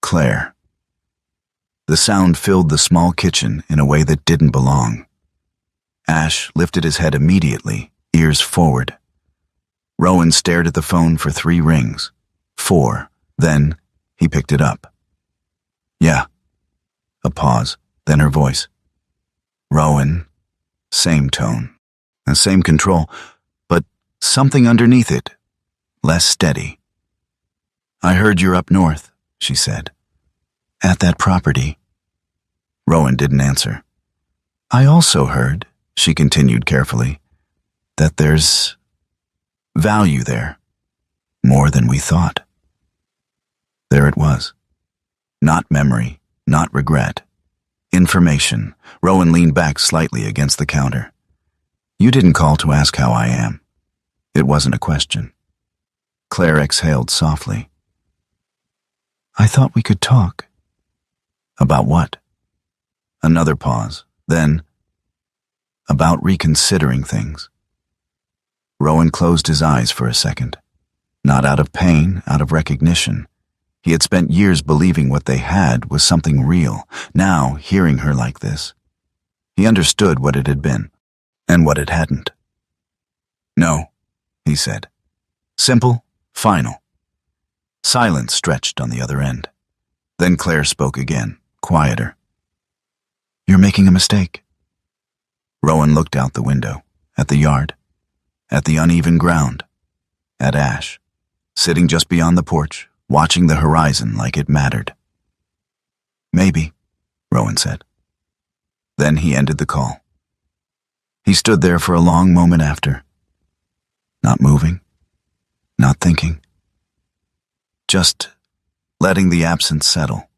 Claire. The sound filled the small kitchen in a way that didn't belong. Ash lifted his head immediately, ears forward. Rowan stared at the phone for 3 rings. 4. Then he picked it up. "Yeah." A pause, then her voice. "Rowan." Same tone, the same control, but something underneath it, less steady. "I heard you're up north," she said. "At that property." Rowan didn't answer. "I also heard," she continued carefully, "that there's value there, more than we thought." There it was. Not memory, not regret. Information. Rowan leaned back slightly against the counter. "You didn't call to ask how I am." It wasn't a question. Claire exhaled softly. "I thought we could talk." "About what?" Another pause, then, "About reconsidering things." Rowan closed his eyes for a second. Not out of pain, out of recognition. He had spent years believing what they had was something real. Now, hearing her like this, he understood what it had been. and what it hadn't. No, he said. Simple, final. Silence stretched on the other end. Then Claire spoke again, quieter. You're making a mistake. Rowan looked out the window, at the yard, at the uneven ground, at Ash, sitting just beyond the porch, watching the horizon like it mattered. Maybe, Rowan said. Then he ended the call. He stood there for a long moment after, not moving, not thinking, just letting the absence settle.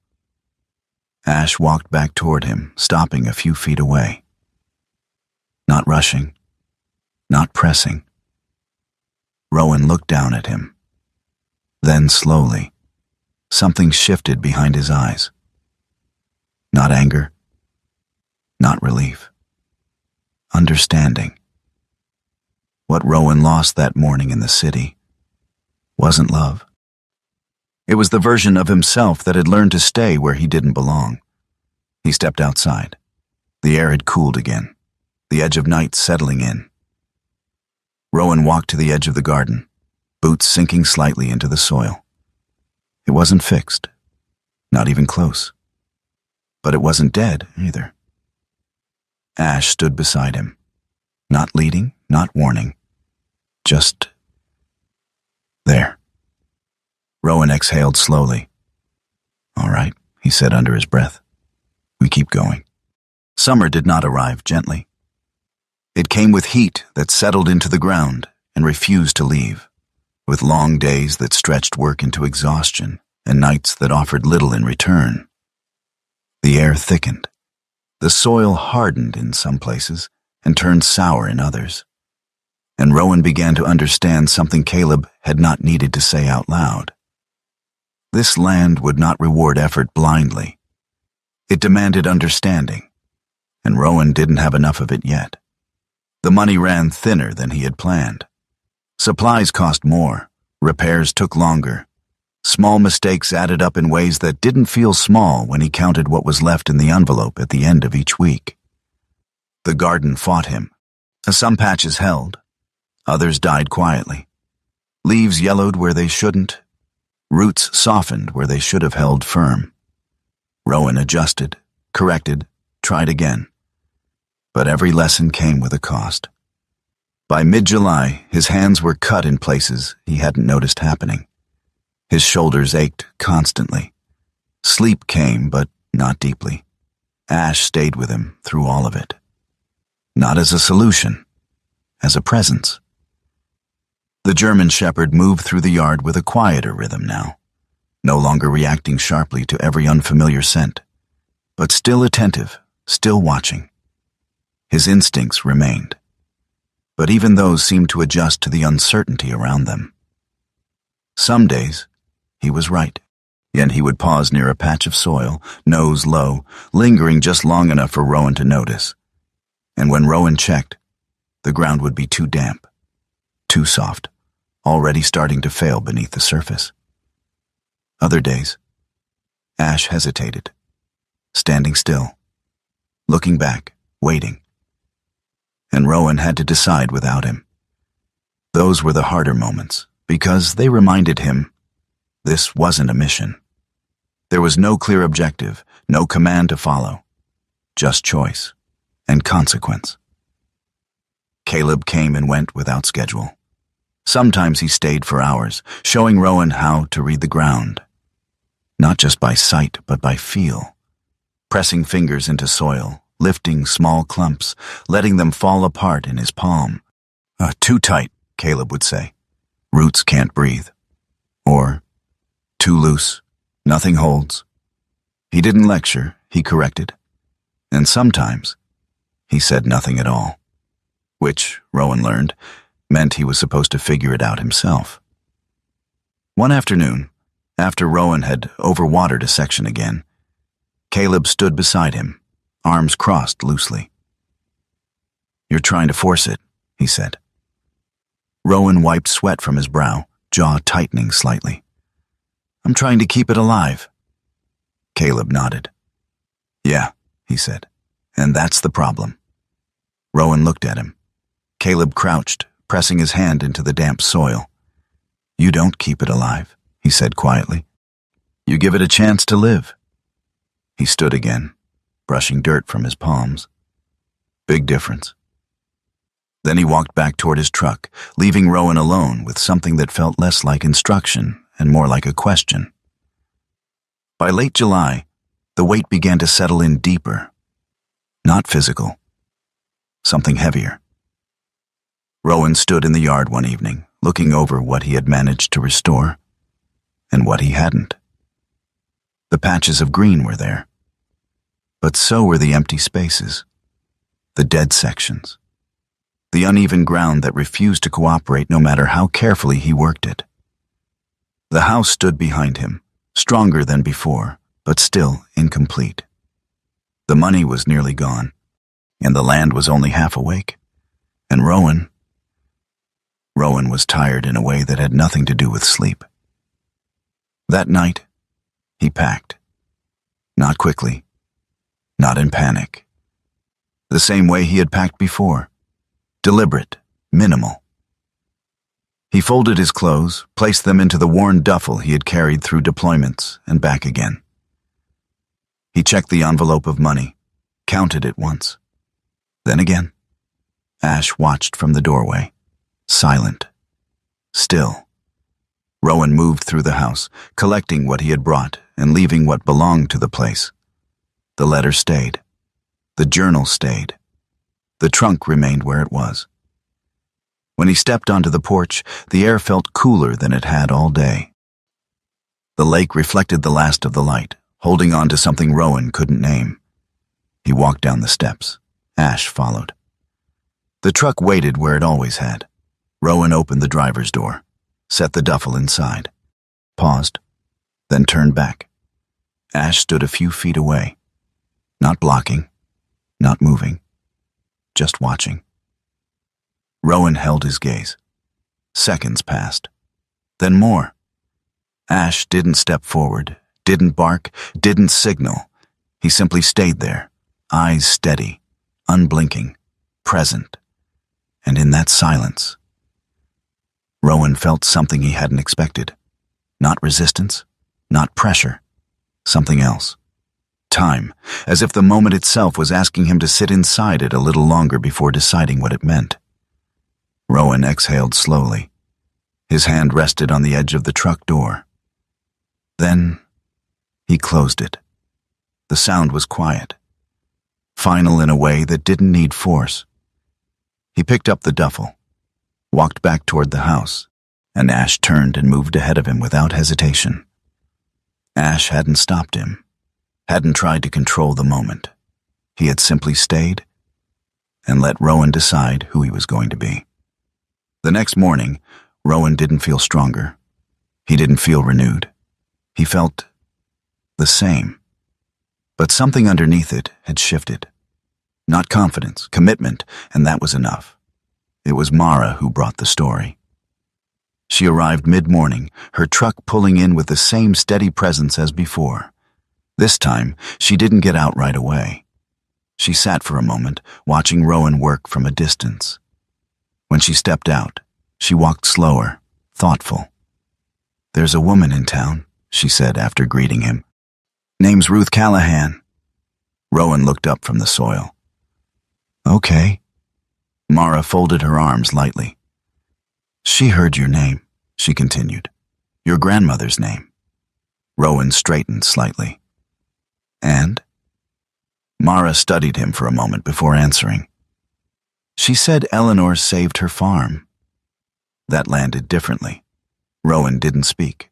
Ash walked back toward him, stopping a few feet away. Not rushing, not pressing. Rowan looked down at him. Then slowly, something shifted behind his eyes. Not anger, not relief. Understanding. What Rowan lost that morning in the city wasn't love. It was the version of himself that had learned to stay where he didn't belong. He stepped outside. The air had cooled again, the edge of night settling in. Rowan walked to the edge of the garden, boots sinking slightly into the soil. It wasn't fixed, not even close. But it wasn't dead either. Ash stood beside him, not leading, not warning, just there. Rowan exhaled slowly. All right, he said under his breath. We keep going. Summer did not arrive gently. It came with heat that settled into the ground and refused to leave, with long days that stretched work into exhaustion and nights that offered little in return. The air thickened. The soil hardened in some places and turned sour in others. And Rowan began to understand something Caleb had not needed to say out loud. This land would not reward effort blindly. It demanded understanding, and Rowan didn't have enough of it yet. The money ran thinner than he had planned. Supplies cost more, repairs took longer. Small mistakes added up in ways that didn't feel small when he counted what was left in the envelope at the end of each week. The garden fought him. Some patches held, others died quietly. Leaves yellowed where they shouldn't. Roots softened where they should have held firm. Rowan adjusted, corrected, tried again. But every lesson came with a cost. By mid-July, his hands were cut in places he hadn't noticed happening. His shoulders ached constantly. Sleep came, but not deeply. Ash stayed with him through all of it. Not as a solution, as a presence. The German shepherd moved through the yard with a quieter rhythm now, no longer reacting sharply to every unfamiliar scent, but still attentive, still watching. His instincts remained, but even those seemed to adjust to the uncertainty around them. Some days, he was right, yet he would pause near a patch of soil, nose low, lingering just long enough for Rowan to notice. And when Rowan checked, the ground would be too damp, too soft, already starting to fail beneath the surface. Other days, Ash hesitated, standing still, looking back, waiting. And Rowan had to decide without him. Those were the harder moments, because they reminded him this wasn't a mission. There was no clear objective, no command to follow, just choice and consequence. Caleb came and went without schedule. Sometimes he stayed for hours, showing Rowan how to read the ground, not just by sight but by feel, pressing fingers into soil, lifting small clumps, letting them fall apart in his palm. Too tight, Caleb would say. Roots can't breathe. Or, too loose, nothing holds. He didn't lecture, he corrected. And sometimes, he said nothing at all, which, Rowan learned, meant he was supposed to figure it out himself. One afternoon, after Rowan had overwatered a section again, Caleb stood beside him, arms crossed loosely. You're trying to force it, he said. Rowan wiped sweat from his brow, jaw tightening slightly. I'm trying to keep it alive. Caleb nodded. Yeah, he said, and that's the problem. Rowan looked at him. Caleb crouched, pressing his hand into the damp soil. "You don't keep it alive," he said quietly. "You give it a chance to live." He stood again, brushing dirt from his palms. Big difference. Then he walked back toward his truck, leaving Rowan alone with something that felt less like instruction and more like a question. By late July, the weight began to settle in deeper. Not physical. Something heavier. Rowan stood in the yard one evening, looking over what he had managed to restore and what he hadn't. The patches of green were there, but so were the empty spaces, the dead sections, the uneven ground that refused to cooperate no matter how carefully he worked it. The house stood behind him, stronger than before, but still incomplete. The money was nearly gone, and the land was only half awake. And Rowan was tired in a way that had nothing to do with sleep. That night, he packed. Not quickly, not in panic. The same way he had packed before. Deliberate, minimal. He folded his clothes, placed them into the worn duffel he had carried through deployments, and back again. He checked the envelope of money, counted it once. Then again. Ash watched from the doorway, silent, still. Rowan moved through the house, collecting what he had brought and leaving what belonged to the place. The letter stayed. The journal stayed. The trunk remained where it was. When he stepped onto the porch, the air felt cooler than it had all day. The lake reflected the last of the light, holding on to something Rowan couldn't name. He walked down the steps. Ash followed. The truck waited where it always had. Rowan opened the driver's door, set the duffel inside, paused, then turned back. Ash stood a few feet away, not blocking, not moving, just watching. Rowan held his gaze. Seconds passed, then more. Ash didn't step forward, didn't bark, didn't signal. He simply stayed there, eyes steady, unblinking, present. And in that silence, Rowan felt something he hadn't expected. Not resistance, not pressure, something else. Time, as if the moment itself was asking him to sit inside it a little longer before deciding what it meant. Rowan exhaled slowly. His hand rested on the edge of the truck door. Then he closed it. The sound was quiet, final in a way that didn't need force. He picked up the duffel, walked back toward the house, and Ash turned and moved ahead of him without hesitation. Ash hadn't stopped him, hadn't tried to control the moment. He had simply stayed and let Rowan decide who he was going to be. The next morning, Rowan didn't feel stronger. He didn't feel renewed. He felt the same. But something underneath it had shifted. Not confidence, commitment, and that was enough. It was Mara who brought the story. She arrived mid-morning, her truck pulling in with the same steady presence as before. This time, she didn't get out right away. She sat for a moment, watching Rowan work from a distance. When she stepped out, she walked slower, thoughtful. "There's a woman in town," she said after greeting him. "Name's Ruth Callahan." Rowan looked up from the soil. "Okay." Mara folded her arms lightly. "She heard your name," she continued. "Your grandmother's name." Rowan straightened slightly. "And?" Mara studied him for a moment before answering. "She said Eleanor saved her farm." That landed differently. Rowan didn't speak.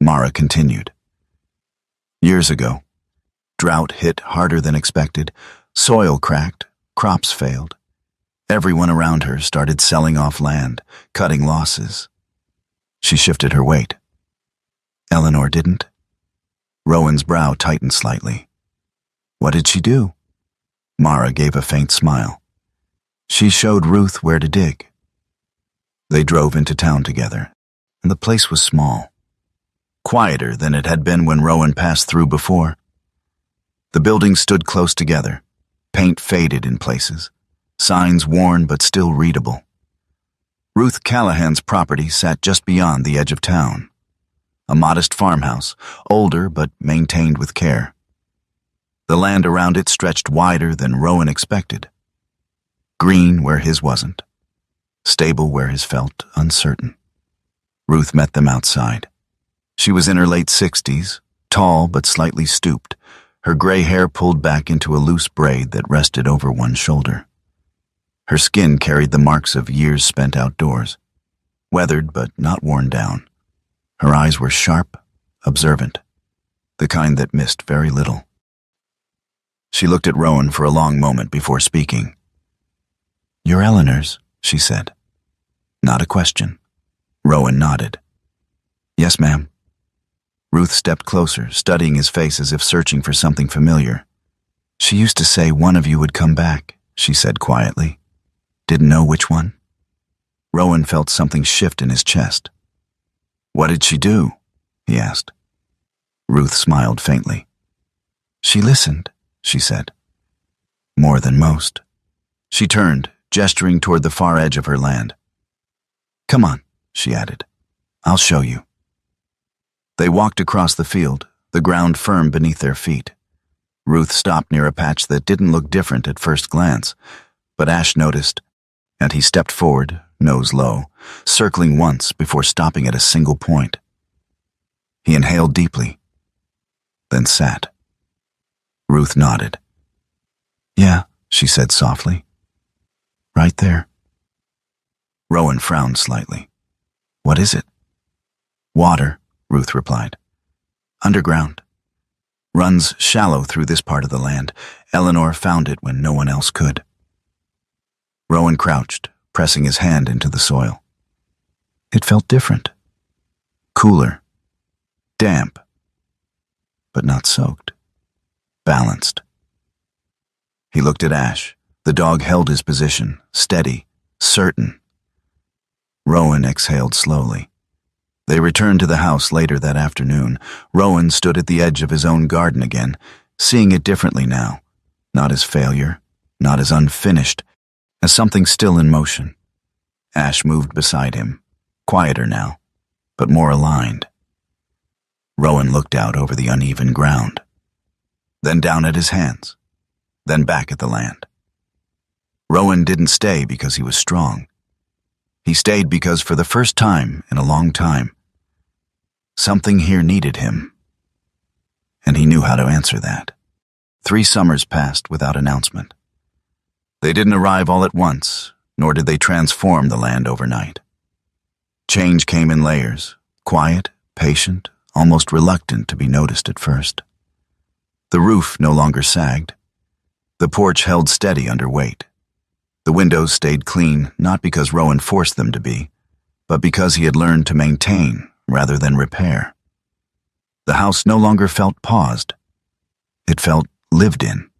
Mara continued. "Years ago, drought hit harder than expected, soil cracked, crops failed. Everyone around her started selling off land, cutting losses. She shifted her weight. Eleanor didn't?" Rowan's brow tightened slightly. "What did she do?" Mara gave a faint smile. "She showed Ruth where to dig." They drove into town together, and the place was small. Quieter than it had been when Rowan passed through before. The buildings stood close together, paint faded in places, signs worn but still readable. Ruth Callahan's property sat just beyond the edge of town. A modest farmhouse, older but maintained with care. The land around it stretched wider than Rowan expected. Green where his wasn't. Stable where his felt uncertain. Ruth met them outside. She was in her late 60s, tall but slightly stooped, her gray hair pulled back into a loose braid that rested over one shoulder. Her skin carried the marks of years spent outdoors, weathered but not worn down. Her eyes were sharp, observant, the kind that missed very little. She looked at Rowan for a long moment before speaking. "You're Eleanor's," she said. Not a question. Rowan nodded. "Yes, ma'am." Ruth stepped closer, studying his face as if searching for something familiar. "She used to say one of you would come back," she said quietly. "Didn't know which one?" Rowan felt something shift in his chest. "What did she do?" he asked. Ruth smiled faintly. "She listened," she said. "More than most." She turned, gesturing toward the far edge of her land. "Come on," she added. "I'll show you." They walked across the field, the ground firm beneath their feet. Ruth stopped near a patch that didn't look different at first glance, but Ash noticed, and he stepped forward, nose low, circling once before stopping at a single point. He inhaled deeply, then sat. Ruth nodded. "Yeah," she said softly. "Right there." Rowan frowned slightly. "What is it?" "Water," Ruth replied. "Underground. Runs shallow through this part of the land. Eleanor found it when no one else could." Rowan crouched, pressing his hand into the soil. It felt different. Cooler. Damp. But not soaked. Balanced. He looked at Ash. The dog held his position, steady, certain. Rowan exhaled slowly. They returned to the house later that afternoon. Rowan stood at the edge of his own garden again, seeing it differently now. Not as failure, not as unfinished, as something still in motion. Ash moved beside him, quieter now, but more aligned. Rowan looked out over the uneven ground, then down at his hands, then back at the land. Rowan didn't stay because he was strong. He stayed because for the first time in a long time, something here needed him. And he knew how to answer that. 3 summers passed without announcement. They didn't arrive all at once, nor did they transform the land overnight. Change came in layers, quiet, patient, almost reluctant to be noticed at first. The roof no longer sagged. The porch held steady under weight. The windows stayed clean, not because Rowan forced them to be, but because he had learned to maintain rather than repair. The house no longer felt paused. It felt lived in.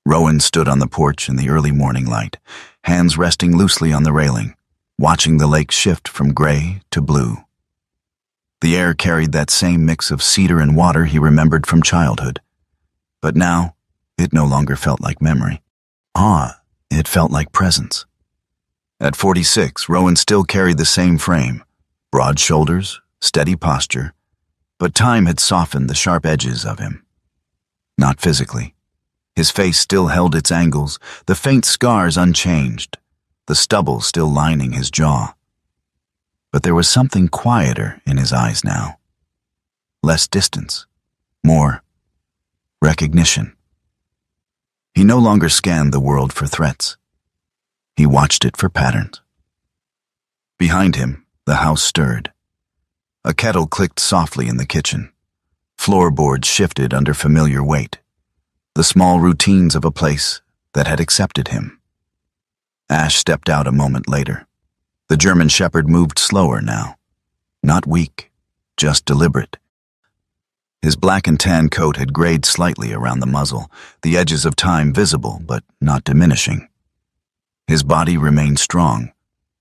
Rowan stood on the porch in the early morning light, hands resting loosely on the railing, watching the lake shift from gray to blue. The air carried that same mix of cedar and water he remembered from childhood. But now, it no longer felt like memory. It felt like presence. At 46, Rowan still carried the same frame, broad shoulders, steady posture, but time had softened the sharp edges of him. Not physically. His face still held its angles, the faint scars unchanged, the stubble still lining his jaw. But there was something quieter in his eyes now. Less distance, more recognition. He no longer scanned the world for threats. He watched it for patterns. Behind him, the house stirred. A kettle clicked softly in the kitchen. Floorboards shifted under familiar weight. The small routines of a place that had accepted him. Ash stepped out a moment later. The German Shepherd moved slower now. Not weak, just deliberate. His black and tan coat had grayed slightly around the muzzle, the edges of time visible but not diminishing. His body remained strong,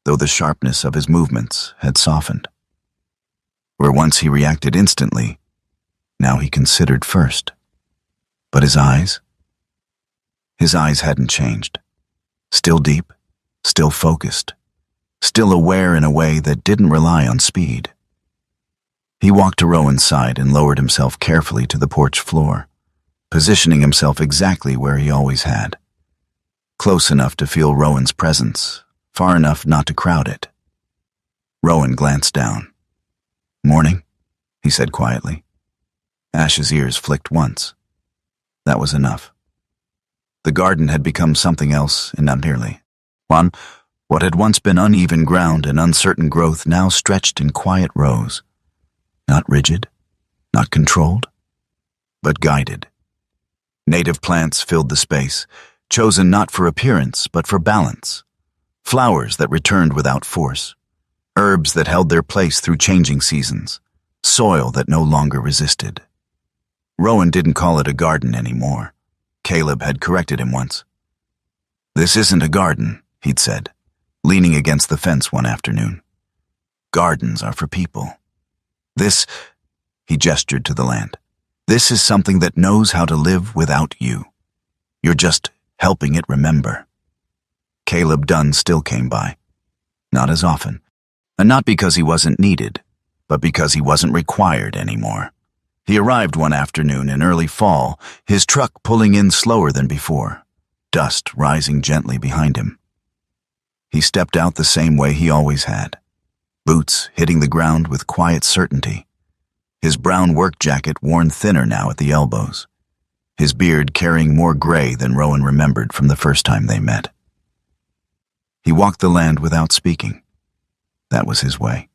though the sharpness of his movements had softened. Where once he reacted instantly, now he considered first. But his eyes? His eyes hadn't changed. Still deep, still focused, still aware in a way that didn't rely on speed. He walked to Rowan's side and lowered himself carefully to the porch floor, positioning himself exactly where he always had. Close enough to feel Rowan's presence, far enough not to crowd it. Rowan glanced down. "Morning," he said quietly. Ash's ears flicked once. That was enough. The garden had become something else and not nearly. What had once been uneven ground and uncertain growth now stretched in quiet rows. Not rigid, not controlled, but guided. Native plants filled the space, chosen not for appearance but for balance. Flowers that returned without force. Herbs that held their place through changing seasons. Soil that no longer resisted. Rowan didn't call it a garden anymore. Caleb had corrected him once. "This isn't a garden," he'd said, leaning against the fence one afternoon. "Gardens are for people. This," he gestured to the land, "this is something that knows how to live without you. You're just helping it remember." Caleb Dunn still came by. Not as often. And not because he wasn't needed, but because he wasn't required anymore. He arrived one afternoon in early fall, his truck pulling in slower than before, dust rising gently behind him. He stepped out the same way he always had, boots hitting the ground with quiet certainty, his brown work jacket worn thinner now at the elbows, his beard carrying more gray than Rowan remembered from the first time they met. He walked the land without speaking. That was his way.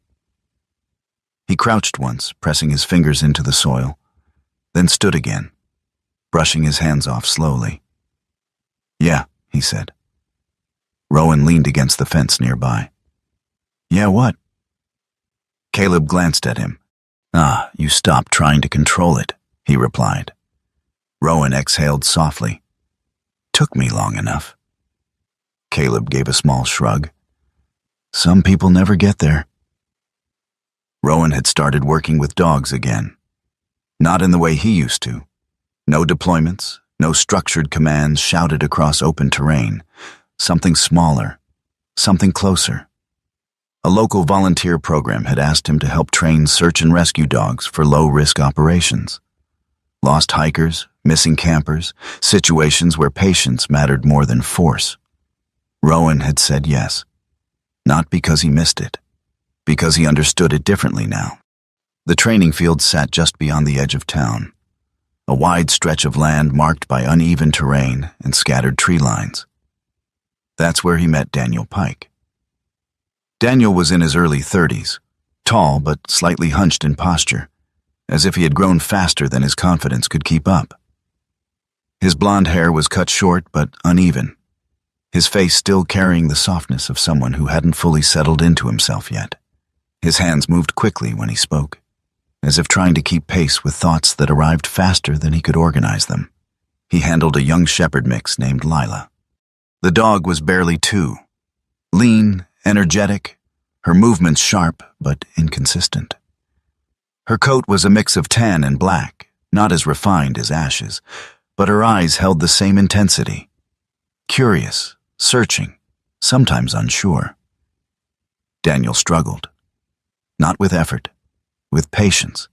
He crouched once, pressing his fingers into the soil, then stood again, brushing his hands off slowly. "Yeah," he said. Rowan leaned against the fence nearby. "Yeah, what?" Caleb glanced at him. You stopped trying to control it," he replied. Rowan exhaled softly. "Took me long enough." Caleb gave a small shrug. "Some people never get there." Rowan had started working with dogs again. Not in the way he used to. No deployments, no structured commands shouted across open terrain. Something smaller, something closer. A local volunteer program had asked him to help train search and rescue dogs for low-risk operations. Lost hikers, missing campers, situations where patience mattered more than force. Rowan had said yes. Not because he missed it, because he understood it differently now. The training field sat just beyond the edge of town, a wide stretch of land marked by uneven terrain and scattered tree lines. That's where he met Daniel Pike. Daniel was in his early 30s, tall but slightly hunched in posture, as if he had grown faster than his confidence could keep up. His blonde hair was cut short but uneven, his face still carrying the softness of someone who hadn't fully settled into himself yet. His hands moved quickly when he spoke, as if trying to keep pace with thoughts that arrived faster than he could organize them. He handled a young shepherd mix named Lila. The dog was barely 2, lean, energetic, her movements sharp but inconsistent. Her coat was a mix of tan and black, not as refined as Ash's, but her eyes held the same intensity. Curious, searching, sometimes unsure. Daniel struggled. Not with effort, with patience.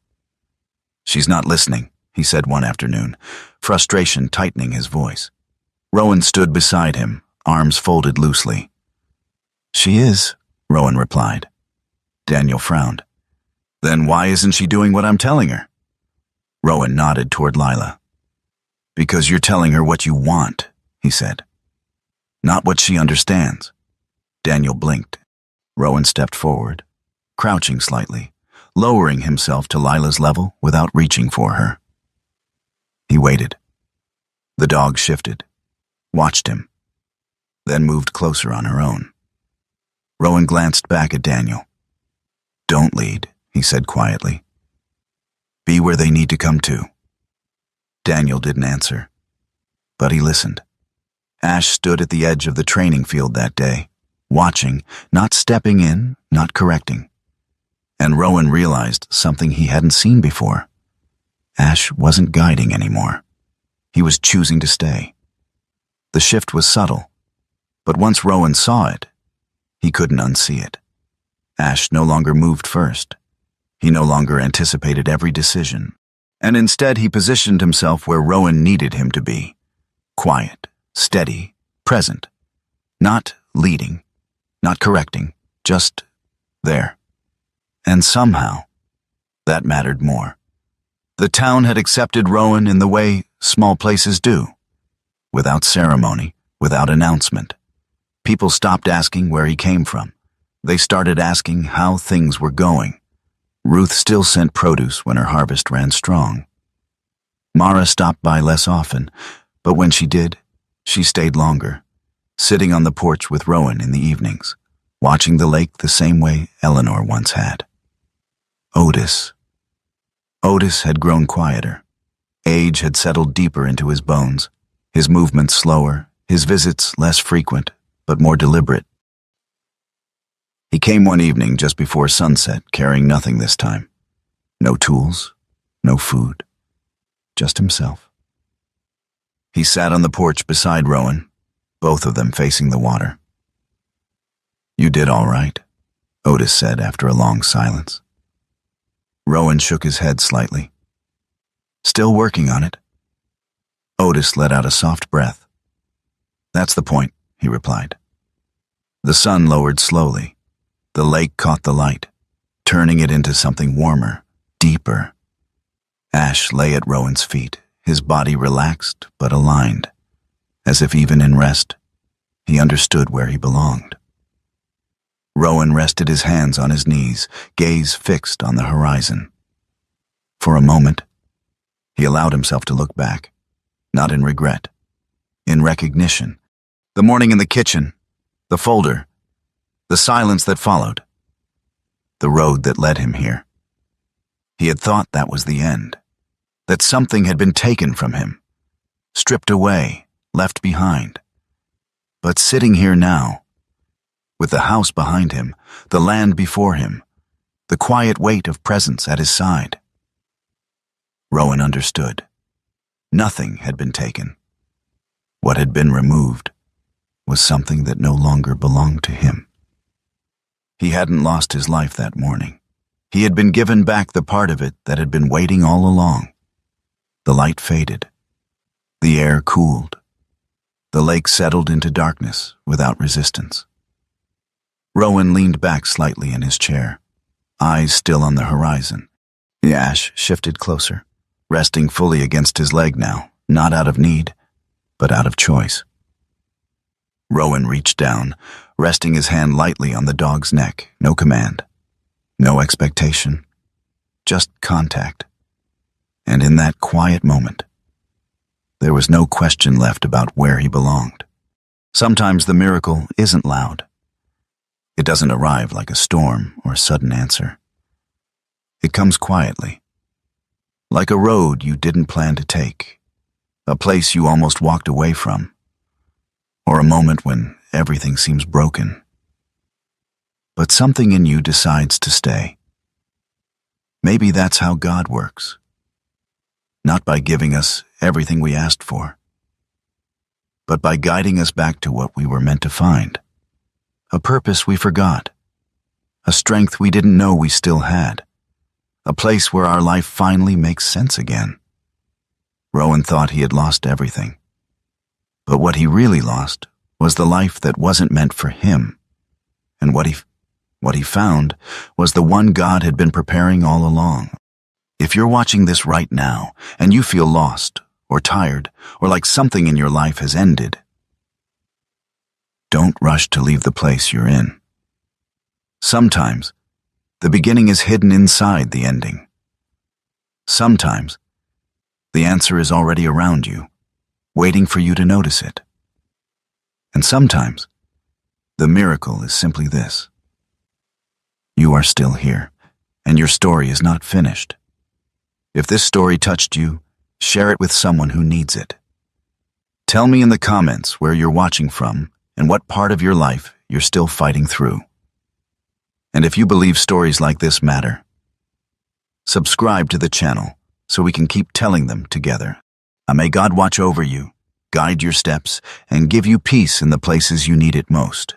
"She's not listening," he said one afternoon, frustration tightening his voice. Rowan stood beside him, arms folded loosely. "She is," Rowan replied. Daniel frowned. "Then why isn't she doing what I'm telling her?" Rowan nodded toward Lila. "Because you're telling her what you want," he said. "Not what she understands." Daniel blinked. Rowan stepped forward, crouching slightly, lowering himself to Lila's level without reaching for her. He waited. The dog shifted, watched him, then moved closer on her own. Rowan glanced back at Daniel. "Don't lead," he said quietly. "Be where they need to come to." Daniel didn't answer, but he listened. Ash stood at the edge of the training field that day, watching, not stepping in, not correcting. And Rowan realized something he hadn't seen before. Ash wasn't guiding anymore. He was choosing to stay. The shift was subtle, But once Rowan saw it, he couldn't unsee it. Ash no longer moved first. He no longer anticipated every decision, and instead he positioned himself where Rowan needed him to be. Quiet, steady, present. Not leading, not correcting, just there. And somehow, that mattered more. The town had accepted Rowan in the way small places do. Without ceremony, without announcement. People stopped asking where he came from. They started asking how things were going. Ruth still sent produce when her harvest ran strong. Mara stopped by less often, but when she did, she stayed longer, sitting on the porch with Rowan in the evenings, watching the lake the same way Eleanor once had. Otis had grown quieter. Age had settled deeper into his bones, his movements slower, his visits less frequent, but more deliberate. He came one evening just before sunset, carrying nothing this time. No tools, no food, just himself. He sat on the porch beside Rowan, both of them facing the water. "You did all right," Otis said after a long silence. Rowan shook his head slightly. "Still working on it." Otis let out a soft breath. "That's the point," he replied. The sun lowered slowly. The lake caught the light, turning it into something warmer, deeper. Ash lay at Rowan's feet, his body relaxed but aligned, as if even in rest, he understood where he belonged. Rowan rested his hands on his knees, gaze fixed on the horizon. For a moment, he allowed himself to look back, not in regret, in recognition. The morning in the kitchen, the folder, the silence that followed, the road that led him here. He had thought that was the end, that something had been taken from him, stripped away, left behind. But sitting here now, with the house behind him, the land before him, the quiet weight of presence at his side, Rowan understood. Nothing had been taken. What had been removed was something that no longer belonged to him. He hadn't lost his life that morning. He had been given back the part of it that had been waiting all along. The light faded. The air cooled. The lake settled into darkness without resistance. Rowan leaned back slightly in his chair, eyes still on the horizon. The ash shifted closer, resting fully against his leg now, not out of need, but out of choice. Rowan reached down, resting his hand lightly on the dog's neck. No command, no expectation, just contact. And in that quiet moment, there was no question left about where he belonged. Sometimes the miracle isn't loud. It doesn't arrive like a storm or a sudden answer. It comes quietly, like a road you didn't plan to take, a place you almost walked away from, or a moment when everything seems broken. But something in you decides to stay. Maybe that's how God works. Not by giving us everything we asked for, but by guiding us back to what we were meant to find. A purpose we forgot, a strength we didn't know we still had, a place where our life finally makes sense again. Rowan thought he had lost everything, but what he really lost was the life that wasn't meant for him, and what he found was the one God had been preparing all along. If you're watching this right now and you feel lost or tired or like something in your life has ended, don't rush to leave the place you're in. Sometimes, the beginning is hidden inside the ending. Sometimes, the answer is already around you, waiting for you to notice it. And sometimes, the miracle is simply this. You are still here, and your story is not finished. If this story touched you, share it with someone who needs it. Tell me in the comments where you're watching from and what part of your life you're still fighting through. And if you believe stories like this matter, subscribe to the channel so we can keep telling them together. May God watch over you, guide your steps, and give you peace in the places you need it most.